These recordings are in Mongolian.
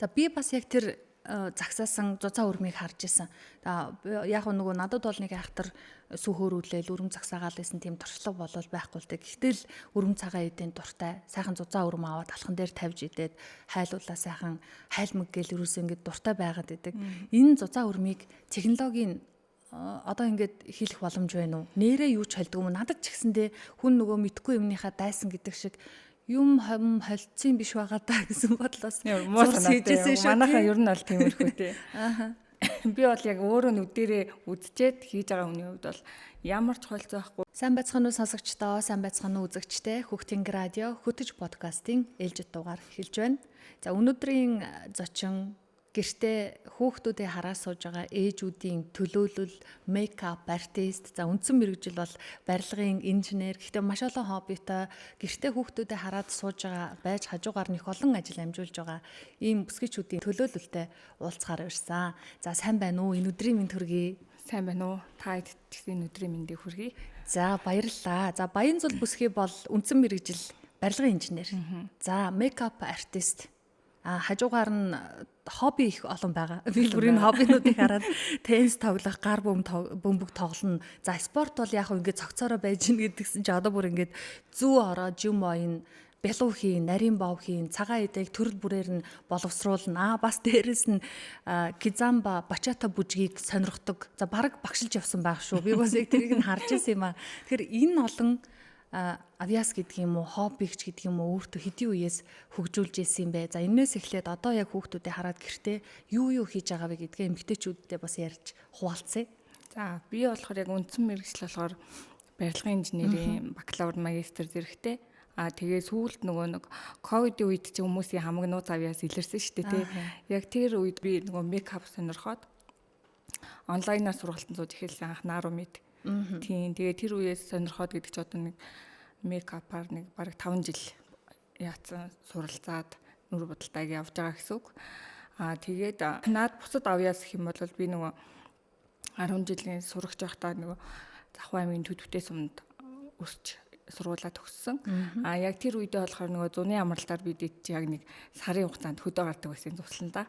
За би бас яг тэр загсаасан зузаан өрмийг харж исэн. Яг нөгөө надад бол нэг айхтар сүхөөрүүлэл өрөм загсаагаал гэсэн тийм туршлага болол байхгүй л дээ. Гэтэл өрөм цагаан эдийн дуртай сайхан зузаан өрөм аваад алхан дээр тавьж идээд хайлуулаа сайхан хайлмаг гэл ерөөсөө ингээд дуртай байгаад идэг. Энэ зузаан өрмийг технологийн одоо ингээд хийх боломж байна уу? Нэрээ юу ч холдгүй юм. Надад ч гэсэндээ хүн нөгөө мэдхгүй юмныхаа дайсан гэдэг шиг юм холцсон биш байгаа даа гэсэн бодлоос зурс хийжсэн шүү. Манайхаа ер нь бол тиймэрхүү тий. Би бол яг өөрөө нүдэрээ үдчихэд хийж байгаа хүний хувьд бол ямар ч холцоо байхгүй. Сайн байцгаана уу сонсогчдоо, сайн байцгаана уу үзэгчдээ. Хүүхдийн радио Хөтөж подкастын ээлжид дугаар эхэлж байна. За өнөөдрийн зочин гэртээ хүүхдүүдээ хараа сууж байгаа ээжүүдийн төлөөлөл, мейкап артист, за үндсэн мэргэжил бол барилгын инженер, гэхдээ маш олон хоббитой гэртээ хүүхдүүдээ хараад сууж байгаа байж хажуугаар нь их олон ажил амжуулж байгаа ийм бүсгүйчүүдийн төлөөлөлтэй уулзахаар ирсэн. За сайн байна уу? Энэ өдрийн мэнд хүргэе. Сайн байна уу? Та эдгээр өдрийн мэндийг хүргэе. За баярлалаа. За Баянзул бүсгүй бол үндсэн мэргэжил барилгын инженер. За мейкап артист. Хажуугаар нь хобби их олон байгаа. Би бүрийн хоббинуудыг хараад теннис тоглох, гар бөмбөг тоглоно. За спорт бол яг ингээд цогцоороо байж гин гэдгсэн чи одоо бүр ингээд зүү ороо, жим оин, бялуу хийн, нарийн бов хийн, цагаан эдэг төрөл бүрээр нь боловсруулна. Бас дээрэс нь кизамба, бачата бүжгийг сонирхдог. За бараг багшилж явсан байх шүү. Би бас яг тэрийг нь харж ирсэн юм аа. Тэгэхээр энэ олон авьяас гэдэг юм уу, хоббигч гэдэг юм уу өөртөө хэдийн үеэс хөгжүүлж ирсэн юм бэ. За энээс эхлээд одоо яг хүүхдүүдээ хараад гэртээ юу хийж байгаа вэ гэдгээ эмэгтэйчүүдтэй бас ярьж хуваалцъя. За би болохоор яг үндсэн мэргэжил болохоор барилгын инженерийн бакалавр, магистр зэрэгтэй. Тэгээ сүүлд нөгөө нэг ковидын үед чи хүмүүсийн хамаг нууц авьяас илэрсэн шүү дээ тий. Яг тэр үед би нөгөө мейкап сонирхоод онлайнаар сургалтын сууж эхэлсэн анхнаа руу мэд. Тийм. Тэгээ тэр үеэс сонирхоод гэдэг чи одоо нэг мейкапаар нэг бараг 5 жил яатсан суралцаад нүр бодолтойг явж байгаа гэсэн үг. Тэгээд наад бусад авьяас гэх юм бол би нөгөө 10 жилийн сурагч байхдаа нөгөө Захуу аймгийн Төдөвтэй сумд өсч сургуулаа төгссөн. Яг тэр үедээ болохоор нөгөө зуны амралтаар бид чи яг нэг сарын хугацаанд хөдөө гардаг байсан туслана да.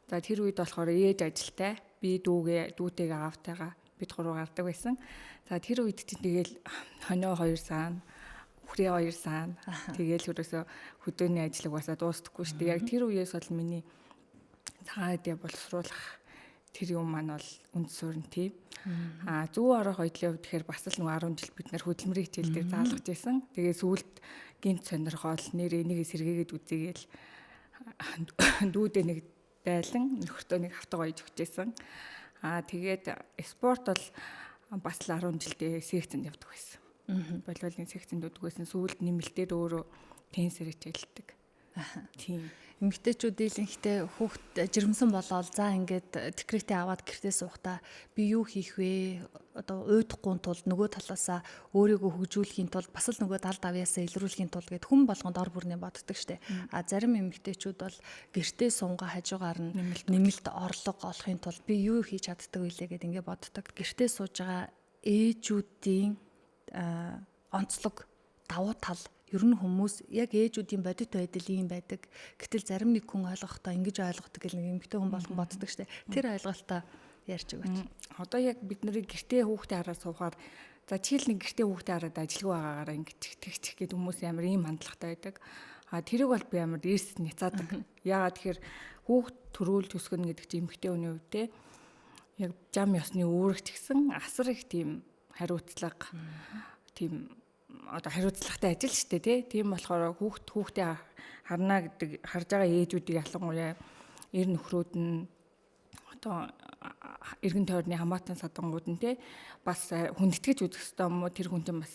За тэр үед болохоор ээж ажилтай, би дүүтэйгээ аавтайгаа бид гурав гардаг байсан. За тэр үед чинь тэгэл хоньоо 2 саана, хүрээ 2 саана. Тэгэл өрөөсө хөдөөний ажлыг басаа дуустдаггүй шүү дээ. Яг тэр үеэс бол миний цаадаг боловсруулах тэр юм маань бол үнд суурин тийм. Зүү орох ойдлын хувьд тэгэхээр бас л 10 жил бид нар хөдөлмөрийн хичээл дээр заалгаж байсан. Тэгээ сүүлд гинт сонирхол нэр энийг сэргээгээд үзээгээл дүүдээ нэг дайлан нөхөртөө нэг хавтаг ойж өгчээсэн. Тэгээд спорт бол бас л 10 жилдээ секцэнд явдаг байсан. Волейболын секцэнд явдаг байсан. Сүүлд нэмэлтээр өөрөө теннисээр хичээлдэг. Тийм. Эмэгтэйчүүд ихтэй хүүхд жирэмсэн болоод за ингээд декретээ аваад гэртээ суухдаа би юу хийх вэ? Одоо уйдахгүй тулд нөгөө талаасаа өөрийгөө хөгжүүлэхийн тулд бас л нөгөө далд авьяасаа илрүүлэхийн тулд гэд хүн болгонд ор бүрнээ боддог штэ. Зарим эмэгтэйчүүд бол гэртээ сунгаа хажуугаар нь нэмэлт орлого олохын тулд би юу хийж чаддаг вэ гэд ингээд боддог. Гэртээ сууж байгаа ээжүүдийн онцлог давуу тал ер нь хүмүүс яг ээжүүдийн бодит байдал ийм байдаг. Гэтэл зарим нэг хүн ойлгохдоо ингэж ойлгодог гэл нэг эмэгтэй хүн болгон боддог штэ. Тэр ойлголтоо ярьж өгөөч. Одоо яг бид нарыг гэртээ хүүхдээ хараад суухаар за чийл нэг гэртээ хүүхдээ хараад ажилгүй байгаагаараа ингэж тэгчих гээд хүмүүс амар ийм хандлагатай байдаг. Тэрийг бол би амар эрс няцаадаг. Яагаад тэгэхээр хүүхд төрүүлж өсгөнө гэдэг чинь эмэгтэй хүний хувьд те яг зам ёсны үүрэгч гэсэн асар их тийм хариуцлага тийм одоо хариуцлагатай ажил шүү дээ тийм болохоор хүүхдээ харна гэдэг харж байгаа ээжүүдийг ялангуяа эр нөхрүүд нь одоо эргэн тойрны хамаатан садангууд нь бас хүндэтгэж үзэх ёстой юм уу тэр хүн чинь бас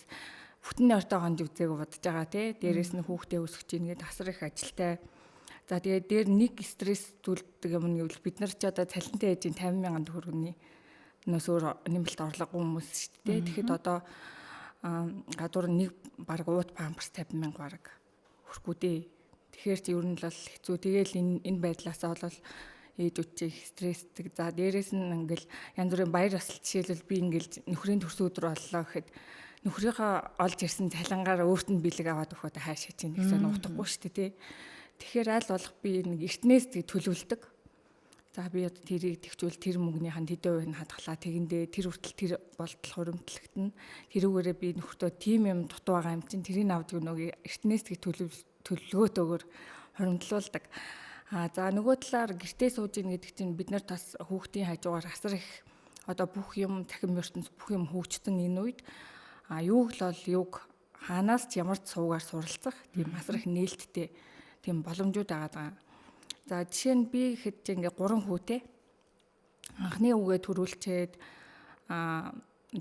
бүтэн ойртой гонд үзээгөө бодож байгаа дээрээс нь хүүхдээ өсгөж ийн гэдэг асар их ажилтай. За тэгээд дээр нэг стресс зүйлдэг юм нь гэвэл бид нар ч одоо цалинтай ээжийн 50,000 төгрөгийн нөөс өөр нэмэлт орлого хүмүүс шүү дээ. Тэгэхэд одоо гадуур нэг баг уут памперс 50,000 баг хөрөхгүй дээ. Тэгэхээр чи ер нь л хэцүү. Тэгээл энэ байдлаасаа бол ээжүүд чи стрессдэг. За дээрэс нь ингээл янз бүрийн баяр ёслол жишээлбэл би ингээл нөхрийн төрсөн өдөр боллоо гэхэд нөхрийнхөө олж ирсэн цалингаар өөрт нь бэлэг аваад өгөхөд хаашаа чинь гэсэн утгагүй шүү дээ тий. Тэгэхээр аль болох би нэг эртнээс тийг төлөвлөдөг. За би одоо тэрийг тэгчүүл тэр мөнгөнийхэн хэдэн хувийг нь хадгалаа тэгэндээ тэр хүртэл тэр болтол хуримтлагдана. Тэрүүгээрээ би нөхөртөө тим юм дутуу байгаа юм чинь тэрийг авдаг нөгөө эртнээс тийг төлөвлөгөөтэйгээр хуримтлуулдаг. За нөгөө талаар гэртээ сууж ийн гэдэг чинь бид нар бас хүүхдийн хажуугаар асар их одоо бүх юм цахим ертөнц бүх юм хөгжсөн энэ үед юуг л бол юуг хаанаас ч ямар ч суугаар суралцах тийм асар их нээлттэй тийм боломжууд байгаа. За жишээ нь би хэд ч ингээ 3 хүүтэй анхны үгээ төрүүлчээд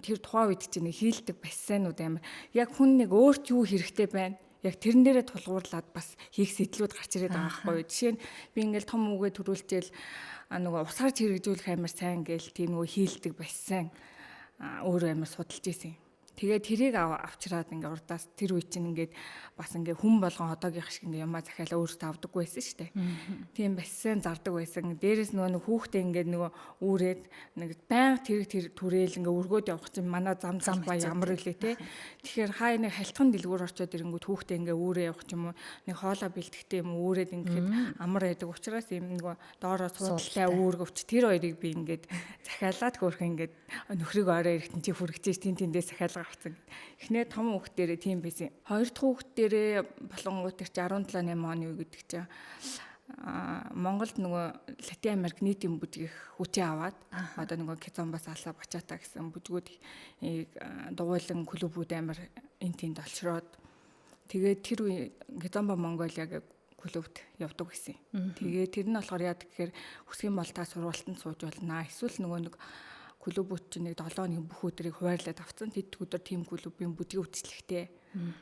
тэр тухайн үед чинь хийлдэг бассейнууд амар яг хүн нэг өөрт юу хэрэгтэй байна яг тэрэн дээрээ тулгуурлаад бас хийх сэтлүүд гарч ирээд байгаа байхгүй юу. Жишээ нь би ингээл том үгээ төрүүлчихэл нөгөө усаар хэрэгжүүлэх амар сайн гээл тийм нөгөө хийлдэг бассейн өөрөө амар судалж ийсэн. Тэгээд тэрийг авчираад ингээ урдаас тэр үе чинь ингээд бас ингээ хүн болгон одоогийнх шиг ингээ ямаа захиалаа өөртөө авдаггүй байсан шүү дээ. Тийм бассейн зардаг байсан. Дээрээс нөгөө хүүхдээ ингээ нөгөө үүрээд нэг байнга тэр түрээл ингээ өргөөд явах чинь манай зам ба ямар үлээ те. Тэгэхээр хаа нэг хальтхан дэлгүүр орчоод ирэнгүүт хүүхдээ ингээ үүрээ явах ч юм уу нэг хоолоо бэлтгэхдээ юм үүрээд ингээд амар байдаг учраас юм нөгөө доороо суудалтай үүргэвч тэр хоёрыг би ингээд захиалаад хөөх ингээд нөхрийг орой ирэхтэн чи хүрэгчээж тэндээс захиалга авсан. Эхнээ том хүүхдээрээ тийм байсан. Хоёр дахь хүүхдээрээ болонгууд тэр 17 8 оны үе гэдэг чинь Монголд нөгөө Латин Америк нийтийн бүжгийнх хүчээ аваад одоо нөгөө Кизомбас Алса Бачата гэсэн бүжгүүд дугуйлан клубүүд амар энэ тэнд олшроод тэгээд тэр үе Кизомба Монголиа гэх клубт явдаг гэсэн. Тэгээд тэр нь болохоор яа гэхээр хүсгийн бол та сургуультанд сууж болно. Эсвэл нөгөө нэг клубүүд чинь нэг 7 өдрийн бүх өдрийг хуваарлаад авцсан. Тэд өдөр тим клубын бүжгийн үтчлэгтэй.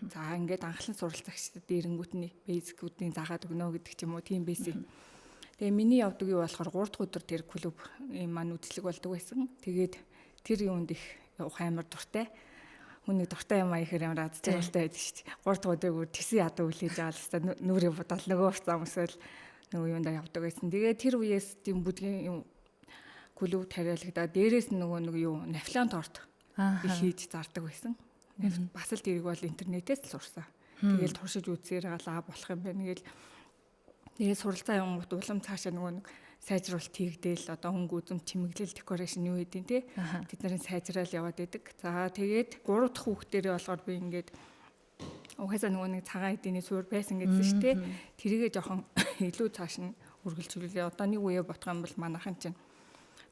За ингээд анхлан суралцагчдад эренгүүт нь бейзикүүдийн заагаад өгнө гэдэг ч юм уу тийм байсан. Тэгээ миний явдаг юу болохоор 3 дахь өдөр тэр клуб юм маань үтчлэг болдог байсан. Тэгээд тэр юунд их явах амар дуртай. Хүний дуртай юм аяхэр амар аз жаргалтай байдаг шүү дээ. 3 дахь өдөр тэсэн ядуу үлээж байгаа л хэвээр нүрээ бодол нөгөө уцаа өмсөөл нөгөө юундаа явдаг байсан. Тэгээд тэр үеэс тийм бүжгийн юм клуб тариалагдаад дээрээс нөгөө нэг юу нафлан торт хийж зардаг байсан. Бас л тэрийг бол интернетээс л сурсан. Тэгээл туршиж үзсээр галаа болох юм байна. Тэгэл тэгээ суралцаа явгууд улам цаашаа нөгөө нэг сайжруулалт хийгдээл одоо хөнгө үзэм чимэглэл декорашн юу гэдэг тий. Тэд нарын сайжраал яваад идэг. За тэгээд 3 дахь хүүхдэрээ болохоор би ингээд угаасаа нөгөө нэг цагаан эдийн суурь байсан гэсэн шүү дээ. Тэрийгээ жоохон илүү цааш нь үргэлжлүүлээ. Одоо нэг үе бодох юм бол манайхан чинь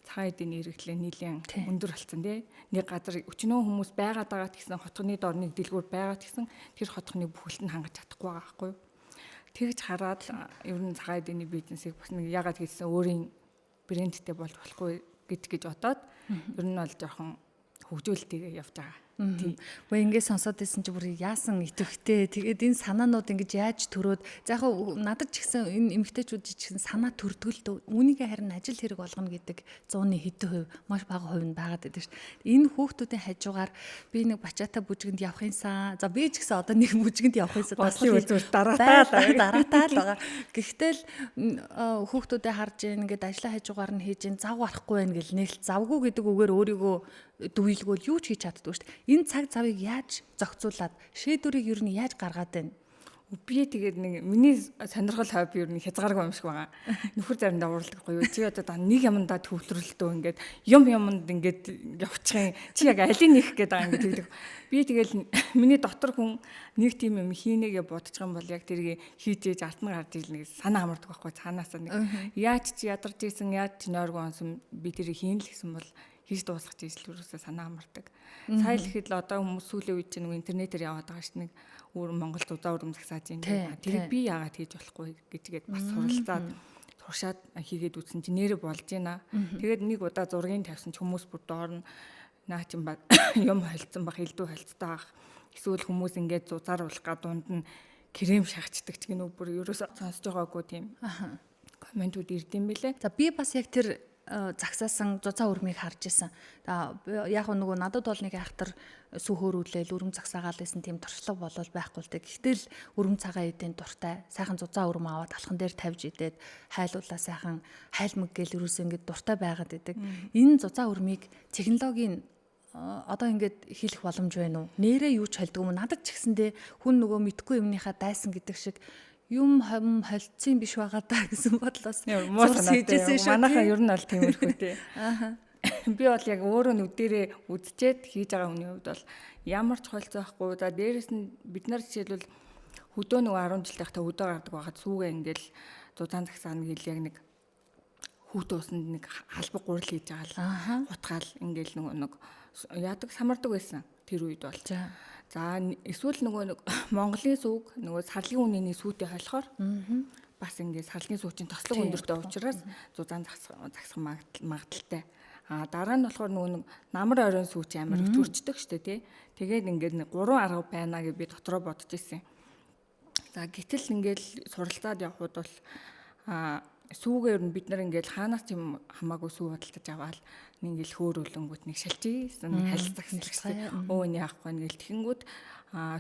цагаан эдийн хэрэглээ нийлэн өндөр болсон тий. Нэг газар өчнөө хүмүүс байгаад байгаа гэсэн хотгоны дор нэг дэлгүүр байгаад гэсэн тэр хотгоны бүхэлд нь хангаж чадахгүй байгаа байхгүй юу. Тэгж хараад ер нь цагаан эдийн бизнесийг бас нэг ягаад гэсэн өөрийн брэндтэй болж болохгүй гэж бодоод ер нь бол жоохон хөгжүүлэлтээ явж байгаа. Тийм. Ингээд сонсоод байсан чи бүр яасан идэвхтэй. Тэгээд энэ санаанууд ингэж яаж төрөөд за яг надад ч гэсэн энэ эмэгтэйчүүд ч гэсэн санаа төрдгөл дөө. Үүнийгээ харин ажил хэрэг болгоно гэдэг 100-ны хэдэн хувь маш бага хувь нь байгаад байдаг шүү дээ. Энэ хүүхдүүдийн хажуугаар би нэг бачата бүжгэнд явах юмсан. За би ч гэсэн одоо нэг бүжгэнд явах юмсан. Дараатаа л байгаа. Гэхдээ л хүүхдүүдэд харж ингээд ажлаа хажуугаар нь хийж ин зав гарахгүй байх гэл нэг л завгүй гэдэг үгээр өөрийгөө дүйлгүүл юу ч хийж чаддгүй шүү дээ. Энэ цаг завыг яаж зохицуулаад шийдвэрийг юу нь яаж гаргаад байна? Би тэгээд нэг миний сонирхол хобби юу нь хязгааргүй юм шиг байгаа. Нөхөр заримдаа уралдаггүй юу? Чи одоо нэг юмдаа төвлөрөлтөө ингээд юмд ингээд явчих юм. Чи яг алийг нэх гээд байгаа ингээд тэгдэг. Би тэгэл миний дотор хүн нэг тийм юм хийнэгээ бодчих юм бол яг тэрийг хийжээж алтан гарч ил нэг санаа амардаг байхгүй цаанаасаа нэг яаж чи ядарч ийсэн яаж чи нойргоо онсон би тэрийг хийн л гэсэн бол хийж дуусгах жижиглүүрээсээ санаа амардаг. Сая л ихэд л одоо хүмүүс сүүлийн үед чинь нэг интернетээр яваад байгаа ш нэг өөр Монгол зузаан өрөм загсааж юм. Тэрийг би яагаад хийж болохгүй гэдгээд бас суралцаад туршаад хийгээд үзсэн чинь нэрэ болж байна. Тэгээд нэг удаа зургийг тавьсан ч хүмүүс бүр доор нь наа чин баг юм холцсон баг элдв холцтой баг. Эсвэл хүмүүс ингээд зузааруулах га дунд нь крем шахацдаг ч гэнэ бүр ерөөсөө сонсож байгаагүй тийм комментүүд ирдэм бэлээ. За би бас яг тэр загсаасан зузаан өрмийг харж исэн. Яг нөгөө надад бол нэг айхтар сүхөөрүүлээл өрөм загсаагаал гэсэн тийм туршлага болол байхгүй л дээ. Гэтэл өрөм цагаан эдийн дуртай. Сайхан зузаан өрөм аваад алхан дээр тавьж идээд хайлуулаа сайхан хайлмаг гэл ерөөсөө ингэ дуртай байгаад идэг. Энэ зузаан өрмийг технологийн одоо ингээд хийх боломж байна уу? Нэрээ юу ч холдгүй юм. Надад ч гэсэндээ хүн нөгөө мэдгүй юмныхаа дайсан гэдэг шиг юм холцсон биш байгаа даа гэсэн бодлоос муу санаатай. Манайхаа ер нь бол тиймэрхүү тий. Би бол яг өөрөө нүдэрээ үдчихэд хийж байгаа хүний хувьд бол ямар ч холцоо байхгүй. За дээрэс нь бид нар жишээлбэл хөдөө нэг 10 жил тахта хөдөө гардаг байхад сүүгээ ингээл зузаан цагсаана гэл яг нэг хүүт уусанд нэг албаг гурил хийж байгаа л утгаал ингээл нэг яадаг самардаг байсан тэр үед бол. За эсвэл нөгөө нэг Монголын сүг нөгөө сарлын үнэний сүйтэй холихоор бас ингээд сарлын сүүчийн тослог өндөртэй учраас зузаан загсах магадaltaй. Дараа нь болохоор нөгөө нэг намар оройн сүүч амар төрчдөг штэ тий. Тэгээд ингээд 3 арга байна гэж би дотроо бодож ирсэн. За гэтэл ингээд суралцаад явхууд бол сүүгээр нь бид нар ингээд хаанаас ч юм хамаагүй сүү бодолтож аваад нэг ингээл хөөрүүлэнгүүт нэг шалчижсэн нэг халилцагсан өөний авахгүй нэгэл тэгэнгүүт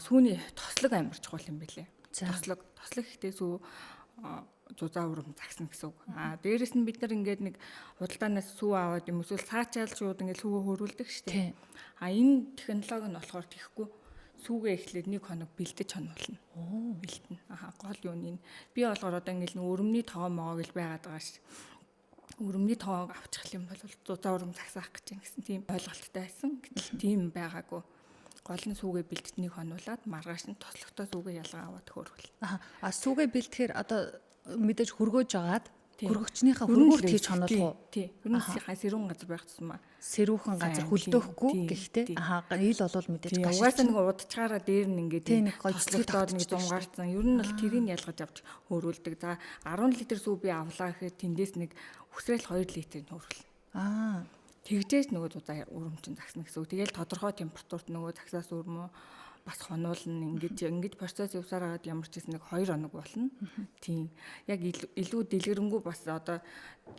сүүний тослог амар чухал юм бэлээ. Тослог ихтэй сүү зузаан урам загсна гэсэн үг. Дээрэс нь бид нар ингээд нэг худалдаанаас сүү аваад юм эсвэл цаачаал шууд ингээд сүүгөө хөөрүүлдэг штеп. Энэ технологи нь болохоор тэхгүй сүүгээ эхлээд 1 хоног бэлдэж хонуулна. Бэлтэн. Гол юу нэ. Би болохоор одоо ингээд өрөмний тоогоо могоо гэл байгаад байгаа ш. Өрөмний тоогоо авчих юм бол зузаан урам загсаах гэж юм гэсэн тийм ойлголттой байсан. Гэтэл тийм байгаагүй. Гол нь сүүгээ бэлдэж 1 хонуулаад маргааш нь тослогтой сүүгээ ялгаа аваад хөөрвөл. Сүүгээ бэлдэхээр одоо мэдээж хөргөөж агаад хөргөгчнийхээ хөргөөлт хийж хонуулах уу? Тий. Хөргөөлийнхаа сэрүүн газар байх тусмаа. Сэрүүхэн газар хөлдөөхгүй гэхдээ ил болвол мэдээж гашиж. Угаасаа нэг удажгаараа дээр нь ингээд тослогдоод нэг зумгаарцсан. Ер нь бол тэрийг ялгаж авч хөөрүүлдэг. За 10 литр сүү би авлаа гэхэд тэндээс нэг үсрээл 2 литр хөөрвөл. Тэгжээж нөгөө зузаан өрөмчин загсна гэсэн үг. Тэгээл тодорхой температурт нөгөө загсаас өрмөө бас хонуулна ингэж процесс явсаар хагаад ямар ч гэсэн нэг 2 хоног болно. Тийм. Яг илүү дэлгэрэнгүй бас одоо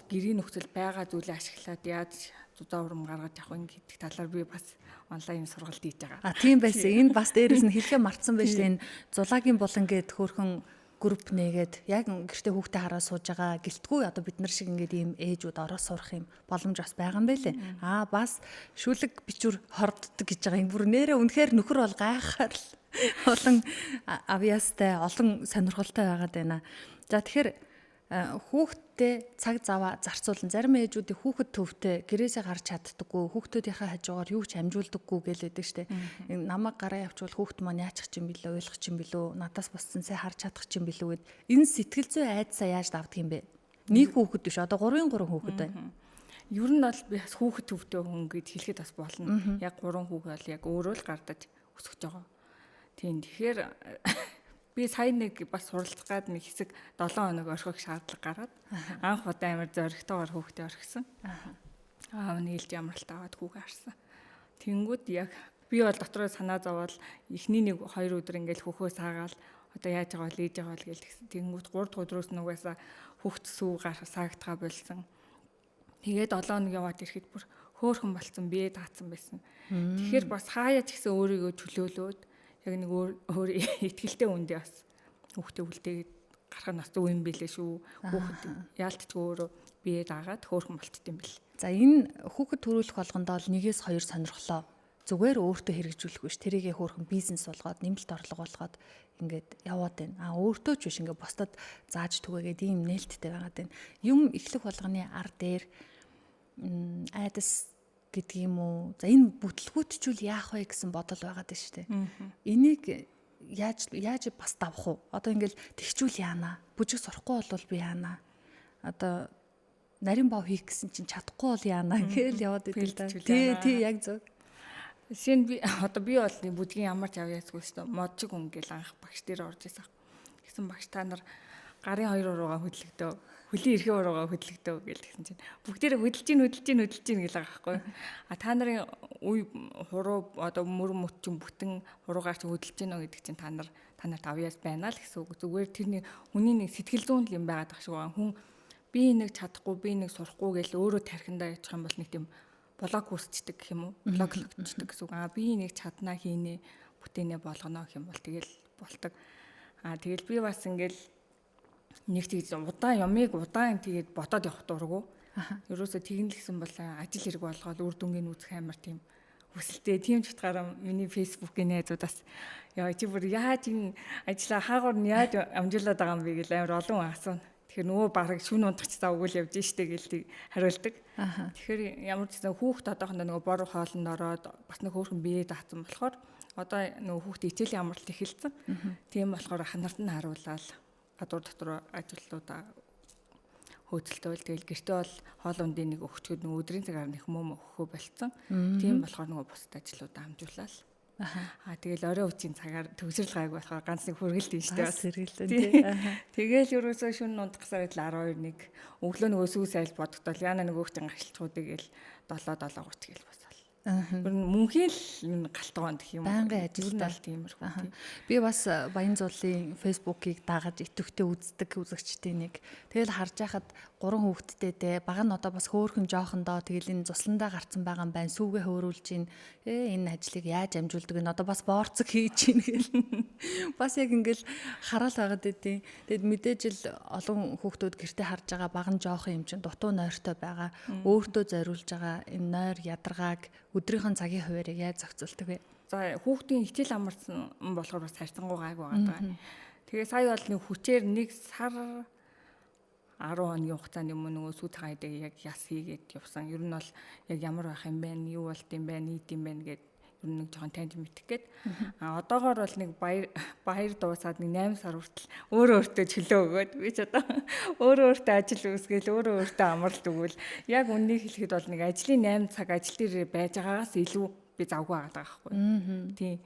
гэрийн нөхцөл байгаа зүйлээ ашиглаад яаж зузаан урам гаргаж авах вэ гэдэг талаар би бас онлайн сургалт хийж байгаа. Тийм байсан. Энэ бас дээрээс нь хэлхээ мартсан байж энэ зулагийн болон гэд хөөрхөн групп нээгээд яг гэртээ хүүхдээ хараа сууж байгаа гэлтгүй одоо бид нар шиг ингээд ийм ээжүүд ороо сурах юм боломж бас байгаа юм байлээ. Бас шүлэг бичвэр хорддог гэж байгаа юм. Бүр нэрээ үнэхээр нөхөр бол гайхаар л олон авьяастай, олон сонирхолтой байгаад байна. За тэгэхээр хүүхдээ цаг заваа зарцуулан зарим ээжүүдийн хүүхэд төвтэй гэрээсээ гарч чаддаггүй, хүүхдүүдийнхээ хажуугаар юу ч амжуулдаггүй гэлээдэг штэ. Намайг гараа явуучвал хүүхэд маань яачих чинь билээ, ойлгох чинь билүү, надаас буссан сая харж чадах чинь билүү гэд энэ сэтгэл зүй айдсаа яаж давдаг юм бэ? Нэг хүүхэд биш одоо 3 хүүхэд байна. Ер нь бол би бас хүүхэд төвтэй хүн гэж хэлэхэд бас болно. Яг 3 хүүхэд бол яг өөрөө л гардаж өсгөж байгаа. Тийм тэгэхээр би сая нэг бас суралцах гад нэг хэсэг 7 хоног орхих шаардлага гараад анх удаа амар зоригтойгоор хүүхдээ орхисон. Аав нээлж ямралт аваад хүүгээ харсан. Тэнгүүд яг би бол дотроо санаа зовоод эхний 1-2 өдөр ингээл хөхөө саагаал одоо яаж байгаа л ээж байгаа л гээл тэгсэн. Тэнгүүд 3 дахь өдрөөс нугасаа хүүхд сүү саагтгаа болсон. Тэгээд 7 хоног яваад ирэхэд бүр хөөхөн болцсон бие даацсан байсан. Тэгэхээр бас хаяа ч гэсэн өөрийгөө чөлөөлөөд яг нэг өөр ихтгэлтэй үндэ бас хүүхдээ үлдээгээд гарах нь бас зөв юм билээ шүү. Хүүхэд яалтчгүй өөрөө бие даагаад хөөхөн болчт юм бэл. За энэ хүүхэд төрүүлэх болгондоо 1-2 сонирхлоо зүгээр өөртөө хэрэгжүүлэх биш. Тэрийгээ хөөхөн бизнес болгоод нэмэлт орлого болгоод ингээд яваад байна. Өөртөө ч биш ингээд бусдад зааж түгээгээд ийм нээлттэй байгаад байна. Юм эхлэх болгоны ар дээр айдас гэдэг юм уу. За энэ бүтлгүүтчүүл яах вэ гэсэн бодол байгаад байна шүү дээ. Энийг яаж бас давах уу? Одоо ингээл тэгчүүл яана. Бүжиг сурахгүй бол би яана. Одоо нарийн бав хийх гэсэн чинь чадахгүй бол яана гээл яваад идэв л да. Тий яг зөв. Шинэ би одоо би бол бүжгийн ямар ч авьяасгүй шүү дээ. Модчиг хүн гэл анх багш дээр орж исэн. Гэсэн багш та нар гарын 2 уруугаа хөдлөгдөө. Хөлийн эрхээ уруугаа хөдлөгдөө гэж тэгсэн чинь бүгдээрээ хөдөлж гин гэл байгаа байхгүй. Та нарын үе хуруу одоо мөр мөтчин бүтэн хуруугаар чи хөдөлж гинөө гэдэг чинь та нарт авьяас байна л гэсэн үг. Зүгээр тэрний хүний нэг сэтгэл зүйн юм байгаад байх шиг байгаа. Хүн би нэг чадахгүй би нэг сурахгүй гэл өөрөө тархиндаа ячих юм бол нэг тийм блог үүсчдэг гэх юм уу? Блоглогдчихдаг гэсэн үг. Би нэг чаднаа хийнэ, бүтээнэ болгоно гэх юм бол тэгэл болдог. Тэгэл би бас ингээл нэг тийж удаан ямыг удаан тэгээд бодоод явах дурггүй. Ерөөсө тэгнэлсэн бол ажил хэрэг болгоод үр дүнгийн үүсэх амар тийм хүсэлтэй. Тийм ч утгаараа миний фэйсбүүкийн найзуудаас яа чи бүр яаж энэ ажлаа хаагур нь яаж амжуулаад байгаа юм бэ гэж амар олон асууна. Тэгэхээр нөгөө бараг шүн унтагч цаа өгөөл явж штэ гэлтийг хариулдаг. Тэгэхээр ямар ч гэсэн хүүхд одоохондоо нөгөө бор хоолнд ороод бас нэг хөөрхөн биеэ даацсан болохоор одоо нөгөө хүүхд хичээлийн амралт эхэлсэн. Тийм болохоор ах нарт нь харуулаад гадуур дотор ажлуудаа хөөцөлтөөл тэгэл гэртээ бол хоол ундын нэг өгчгöd нөгөө өдрийн цагаар нэг мөм өгөхөө болцсон. Тийм болохоор нөгөө бусад ажлуудаа хамжуулаад тэгэл орой үеийн цагаар төгсрөл гайг болохоор ганц нэг хүргэлт юм штэ бас сэргэлэн тий. Тэгэл ерөөсөө шүн унтахсаар л 12 нэг өглөө нөгөө сүүс айл бодогдол яна нөгөөчийн гарчлцуудыг л 7:30 гээл босол. Гүр мөнхийн л галтгоонд гэх юм уу. Байнгын ажилтаа тиймэрхүү. Би бас Баянзуулын фэйсбүүкийг дагаж идэвхтэй үздэг үзэгчдийн нэг. Тэгэл харж байхад 3 хүүхэдтэй те бага нь одоо бас хөөхөн жоохондоо тэгэл энэ цусландаа гарцсан байгаа юм байна. Сүүгээ хөөрүүлж гин. Энэ ажлыг яаж амжуулдаг вэ? Одоо бас боорцог хийж гин гэл. Бас яг ингээл хараал байгаад идэв. Тэгэд мэдээж л олон хүүхдүүд гэртээ харж байгаа бага нь жоохон юм чинь дутуу нойртой байгаа. Өөртөө зориулж байгаа энэ нойр ядаргааг өдрийнхөө цагийн хуваарийг яаж зохицуулдаг вэ? За хүүхдийн хичээл амарсан болохоор бас харьцангуй гайг байгаа. Тэгээ сая бол нэг хүчээр нэг сар 10 хоногийн хугацаанд юм нөгөө сүү цагаан эдэг яг яс хийгээд явсан. Ер нь бол яг ямар байх юм бэ? Юу болт юм бэ? Нийт юм бэ гэд ер нь нэг жоохон таньж мэдэх гээд. Одоогоор бол нэг баяр дуусаад нэг 8 сар хүртэл өөрөө чөлөө өгөөд би ч одоо өөрөө ажил үүсгээл өөрөө амралт өгвөл яг үннийг хэлэхэд бол нэг ажлын 8 цаг ажил дээр байж байгаагаас илүү би завгүй байгаа байхгүй.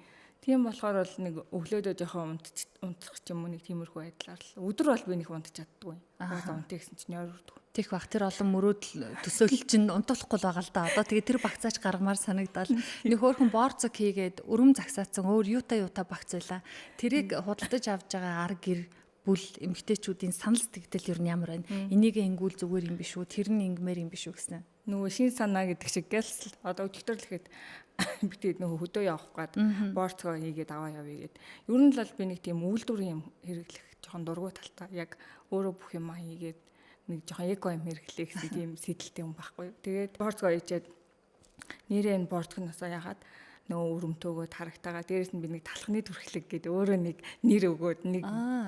Тийм болохоор бол нэг өглөөдөө жоохон унтчих ч юм уу нэг тиймэрхүү байдлаар л өдөр бол би нэг унтчих чаддгүй. Унтах гэсэн чинь ойрдог. Тех баг тэр олон мөрөөдөл төсөөлөл чинь унтуулахгүй л байгаа л да. Одоо тэгээ тэр багцаач гаргамаар санагдал нэг хөөрхөн боорцог хийгээд өрөм загсаацсан өөр юута багц байла. Тэрийг худалдаж авч байгаа ар гэр бүл эмэгтэйчүүдийн санал сэтгэл ер нь ямар байна? Энийг ингүүл зүгээр юм биш үү? Тэр нь ингмээр юм биш үү гэсэн. Нөгөө шин санаа гэдэг шиг гэлс одоо өчтөр л ихэд битээд нөгөө хөдөө явах гээд боорцгоо хийгээд аваа явъя гэд. Ер нь л би нэг тийм үйлдвэрийн юм хэрэглэх жоохон дургуй талтай. Яг өөрөө бүх юм хийгээд нэг жоохон эко юм хэрэглэх гэсэн тийм сэдэлтэй юм байхгүй. Тэгээд боорцгоо хийчээд нэрээ энэ боорцгоноосоо ягаад нөгөө өрөмтөөгөө тарагтаага дээрэс нь би нэг талхны түрхлэг гэдэг өөрөө нэг нэр өгөөд нэг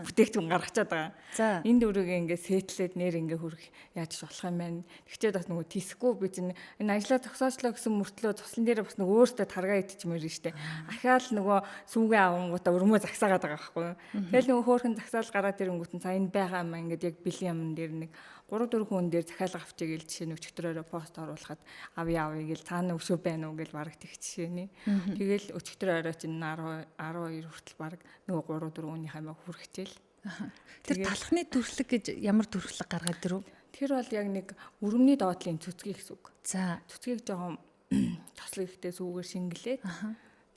бүтээгдэхүүн гаргачаад байгаа. Энэ дөрөгийг ингээд сээтлээд нэр ингээ хүрэх яаж болох юм бэ? Тэгчээд бас нөгөө тисэхгүй би чинь энэ ажлаа зогсоочлоо гэсэн мөртлөө туслан дээр бас нөгөө өөртөө таргаа идчихмээр штэ. Ахаал нөгөө сүүгээ авангуудаа өрмөө загсаагаад байгаа байхгүй. Тэгэл нөгөө хөөхөн загсаал гараад ирэнгүүт нь цаа энэ байгаа юм ингээд яг бэлэн юм дээр нэг 3-4 хүн дээр захиалга авчиг гээл жишээ нь өчтөрөөрөө пост оруулахад авъя гээл цаана өшөө байна уу гээл бараг тех жишээний. Тэгэл өчтөр орой чинь 12 хүртэл бараг нөгөө 3-4 хүнийхээ маа хүрхчихэл. Тэр талхны төрөлг гэж ямар төрөлг гаргаад ирв? Тэр бол яг нэг өрөмний доотлын цүцгийг гэсэн үг. За цүцгийг жоохон тослог ихтэй сүүгээр шингэлээд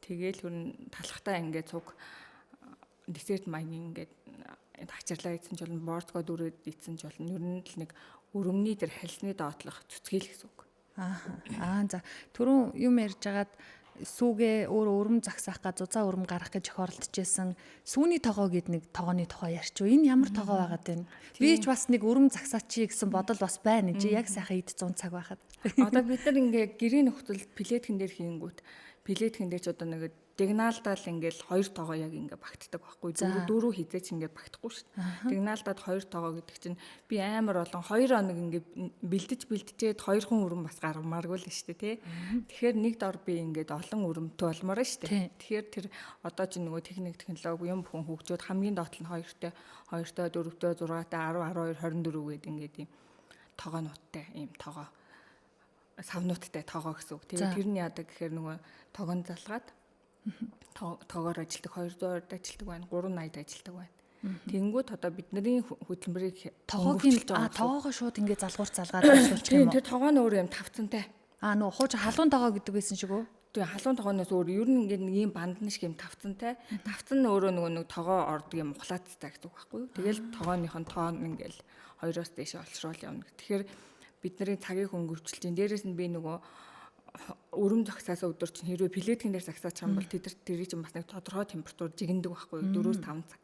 тэгэл хөрн талхтаа ингээд цуг десерт маягийн ингээд тагчрлаа ийдсэн ч болно, боорцгоо дүрээд ийдсэн ч болно. Ер нь л нэг өрөмний тэр хальсны доотлох цүцгийл гэсэн үг. За түрүүн юм ярьж агаад сүүгээ өөрөө өрөм загсаах га зузаан өрөм гарах гэж хоролдчихсэн. Сүүний тогоо гэд нэг тогооны тухай ярьчих. Энэ ямар тогоо байгаад байна? Би ч бас нэг өрөм загсаачи гэсэн бодол бас байна. Чи яг сайхан эд 100 цаг байхад. Одоо бид нар ингээ гэрийн нөхцөл плетгэн дээр хийнгүүт плетгэн дээр ч одоо нэг дигналдаал ингээл 2 тогоо яг ингээ багтдаг байхгүй. Дөрөв хизээч ингээ багтахгүй шүү дээ. Дигналдаад 2 тогоо гэдэг чинь би амар олон 2 хоног ингээ бэлдчихэд 2 хүн өрөм бас гаргамааргүй л шүү дээ тий. Тэгэхээр нэг дор би ингээд олон өрөмтэй болмоор шүү дээ. Тэгэхээр тэр одоо чинь нөгөө техник технологи юм бүхэн хөгжөөд хамгийн доотлол нь 2-тэй 4-тэй 6-тэй 10 12 24 гэдэг ингээд юм тогоонуудтай ийм тогоо савнуудтай тогоо гэсэн үг. Тэгээд тэр нь яадаг гэхээр нөгөө тогоон залгаад тоогоор ажилдаг 200-д ажилдаг байна, 380-д ажилдаг байна. Тэнгүүд одоо бидний хөтөлбөрийг тоогоо шууд ингээ залгуур залгаад ажиллуулчих юм уу? Тэр тогоо нь өөр юм тавцантай. Нөгөө хууч халуун тогоо гэдэг байсан шиг үү? Тэгээ халуун тогооноос өөр ер нь ингээ нэг юм бандны шиг юм тавцантай. Тавцан нь өөрөө нэг тогоо ордог юм ухлаацтай гэдэг байхгүй юу? Тэгэл тогооныхон тоон ингээл 2-оос дээш олшруул явна. Тэгэхээр бидний цагийг хөнгөвчлж чинь дээрэс нь би нөгөө өрөм загсаас өдөр чинь хэрвээ плетгэн дээр загсаачих юм бол тэрий чинь бас нэг тодорхой температур жигэндэг байхгүй 4-5 цаг.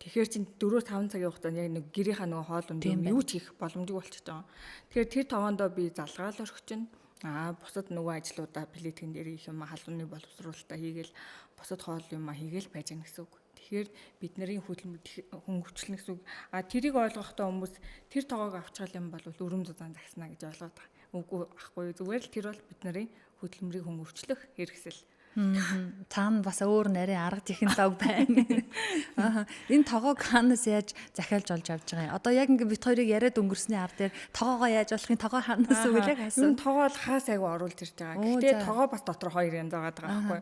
Тэгэхээр чинь 4-5 цагийн хугацаанд яг нэг гэрийнхаа нөгөө хоол унд юу ч хийх боломжгүй болчихж байгаа. Тэгэхээр тэр тогоондоо би залгаал орхичин Бусад нөгөө ажлуудаа плейтгэн дээр их юм халууны боловсруулалтаа хийгээл бусад хоол юм хийгээл байж гэнэ гэсэн үг. Тэгэхээр бидний хөнгөвчлөн гэсэн үг. Тэрийг ойлгохдоо хүмүүс тэр тоогоог авчгаал юм бол өрөм зузаан загснаа гэж ойлгоод байгаа. Үгүй ахгүй зүгээр л тэр бол бидний хөдөлмөрийг хөнгөвчлөх хэрэгсэл. Цаана бас өөр нарийн арга технологи байна. Энэ тоогоог хаанаас яаж захиалж олж авч байгаа юм? Одоо яг ингээд бит хоёрыг яриад өнгөрсний ар дээр тоогоогоо яаж болохын тогоо хаанаас үгэлээ хасан. Энэ тогоо л хаас айгу оруулж ирж байгаа. Гэхдээ тогоо бас дотор хоёр янз байгаа байхгүй.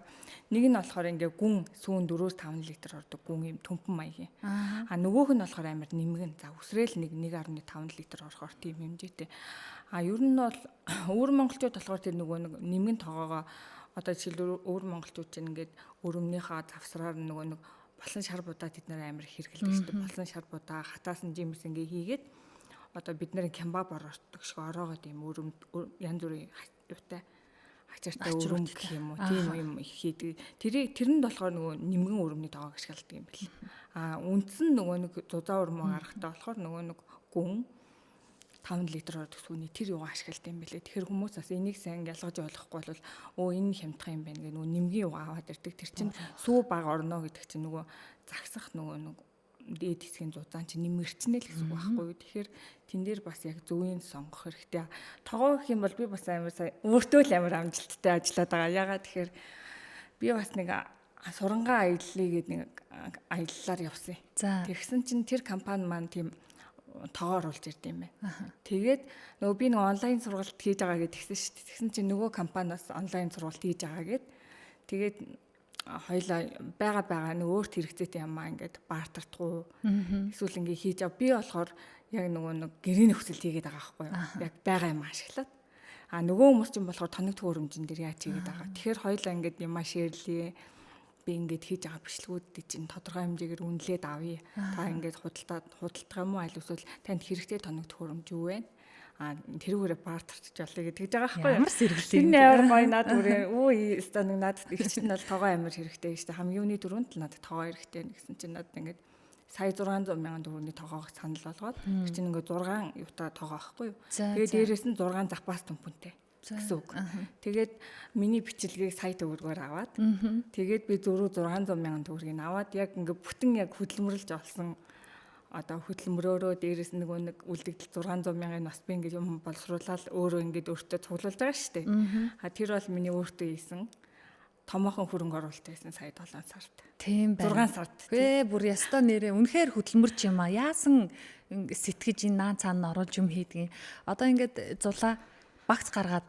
Нэг нь болохоор ингээ гүн сүүн 4-5 литр ордог гүн юм төмпөн маягийн. Нөгөөх нь болохоор амар нэмгэн. За үсрээл 1.5 литр орохоор тийм хэмжээтэй. Ер нь бол өвөр монголчууд болохоор тэр нөгөө нэг нэмгэн тоогоогоо одоо жишээл өвөр монголчууд чинь ингээд өрөмнийхаа завсраар нөгөө нэг болсон шар будаа тэд нэр амар хэргэлдэг шүү дээ. Болсон шар будаа хатаас нь жимс ингээ хийгээд одоо бид нэр кембаб ордог шиг ороогоод юм өрөм янз бүрийн юутай ачаартай өрөм гэх юм уу тийм юм хийдэг. Тэрэнд болохоор нөгөө нэмгэн өрөмний тоогоо ашигладаг юм бэл. Үндсэн нөгөө нэг зузаан өрмөө гарахтаа болохоор нөгөө нэг гүн 5 литр ордог сүүний тэр юугаа ашигладаг юм бэлээ. Тэгэхээр хүмүүс бас энийг сайн ялгаж ойлгохгүй бол энэ хямдхан юм байна гэх нөгөө нэмгийн юугаа аваад ирдэг. Тэр чинь сүү баг орно гэдэг чинь нөгөө загсах нөгөө нэг дээд хэсгийн зузаан чинь нэмэрчнэ л гэсэн үг байхгүй юу. Тэгэхээр тэн дээр бас яг зөвийн сонгох хэрэгтэй. Тогоо гэх юм бол би бас амар сайн өөртөө л амар амжилттай ажиллаад байгаа. Ягаад тэгэхээр би бас нэг сурангаа аяллаа гэдэг нэг аяллаар явсан. Тэгсэн чинь тэр компани маань тийм тоогоо оруулж ирд юм байна. Тэгээд нөгөө би нэг онлайн сургалт хийж байгаа гэдгийгсэн шүү дээ. Тэгсэн чинь нөгөө компаниас онлайн сургалт хийж байгаа гэд. Тэгээд хоёлаа байгаа нэг өөрт хэрэгцээтэй юмаа ингээд баартардгүй эсвэл ингээ хийж аа би болохоор яг нөгөө нэг гэрээ нөхцөлд хийгээд байгаа байхгүй юу. Яг байгаа юм ашиглаад. Нөгөө хүмүүс чинь болохоор тоног төхөөрөмжн дээр яаж хийгээд байгаа. Тэгэхээр хоёлаа ингээд юмаа шеэрлээ. Би ингээд хийж байгаа бичлэгүүдийг чинь тодорхой хэмжээгээр үнэлээд авъя. Та ингээд худалдах юм уу аль эсвэл танд хэрэгтэй тоног төхөөрөмж юу вэ? Тэрүүгээрээ баартарч болъё гэдэг байгаа байхгүй юу? Ямар сэргэлтэй. Энэ амар гоё над үрээ. Үй станаг надад их чинь бол тоогоо амар хэрэгтэй шүү дээ. Хамгийн юуны дөрөнд л надад тоогоо хэрэгтэй гэсэн чинь надад ингээд сая 600 мянган төгрөгийн тоогоог санал болгоод тэр чинь ингээд 6 юутай тоогоо байхгүй юу? Тэгээд дээрээс нь 6 запас төмпөнтэй гэсэн үг. Тэгээд миний бичлэгийг сая төгрөгөөр аваад тэгээд би 600 мянган төгрөгийг аваад яг ингээд бүтэн яг хөдөлмөрлж олсон одоо хөдөлмөрөөрөө дээрээс нэг үлдэгдэл 600 мянган бас би ингээд юм боловсруулаад өөрөө ингээд өөртөө цуглуулж байгаа шүү дээ. Тэр бол миний өөртөө хийсэн томоохон хөрөнгө оруулалт байсан сая 7 сард. Тийм байна. 6 сард. Бүр ястаа нэрээ үнэхээр хөдөлмөрч юм яасан сэтгэж энэ наан цаана оруулж юм хийдгийг. Одоо ингээд зулаа багц гаргаад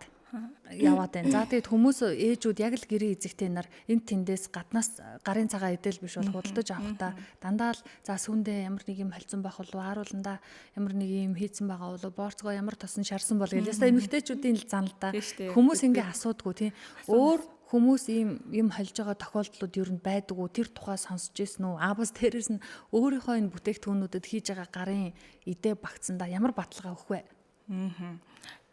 яваад байна. За тэгээд хүмүүс ээжүүд яг л гэрээ эзэгтэй нар энэ тэндээс гаднаас гарын цагаан идэл биш бол худалдаж авахдаа дандаа л за сүүндээ ямар нэг юм холцсон байх болов харууландаа ямар нэг юм хийцэн байгаа болов боорцгоо ямар тосон шарсан бол гэж ястаа эмэгтэйчүүдийн л зан л да. Хүмүүс ингээ асуудгүй тийм. Өөр хүмүүс юм холж байгаа тохиолдлууд ер нь байдаггүй тэр тухай сонсч ирсэн үү? Бас тэрээс нь өөрийнхөө энэ бүтээгдэхүүнүүдэд хийж байгаа гарын идэ багцсандаа ямар баталгаа өгөх вэ?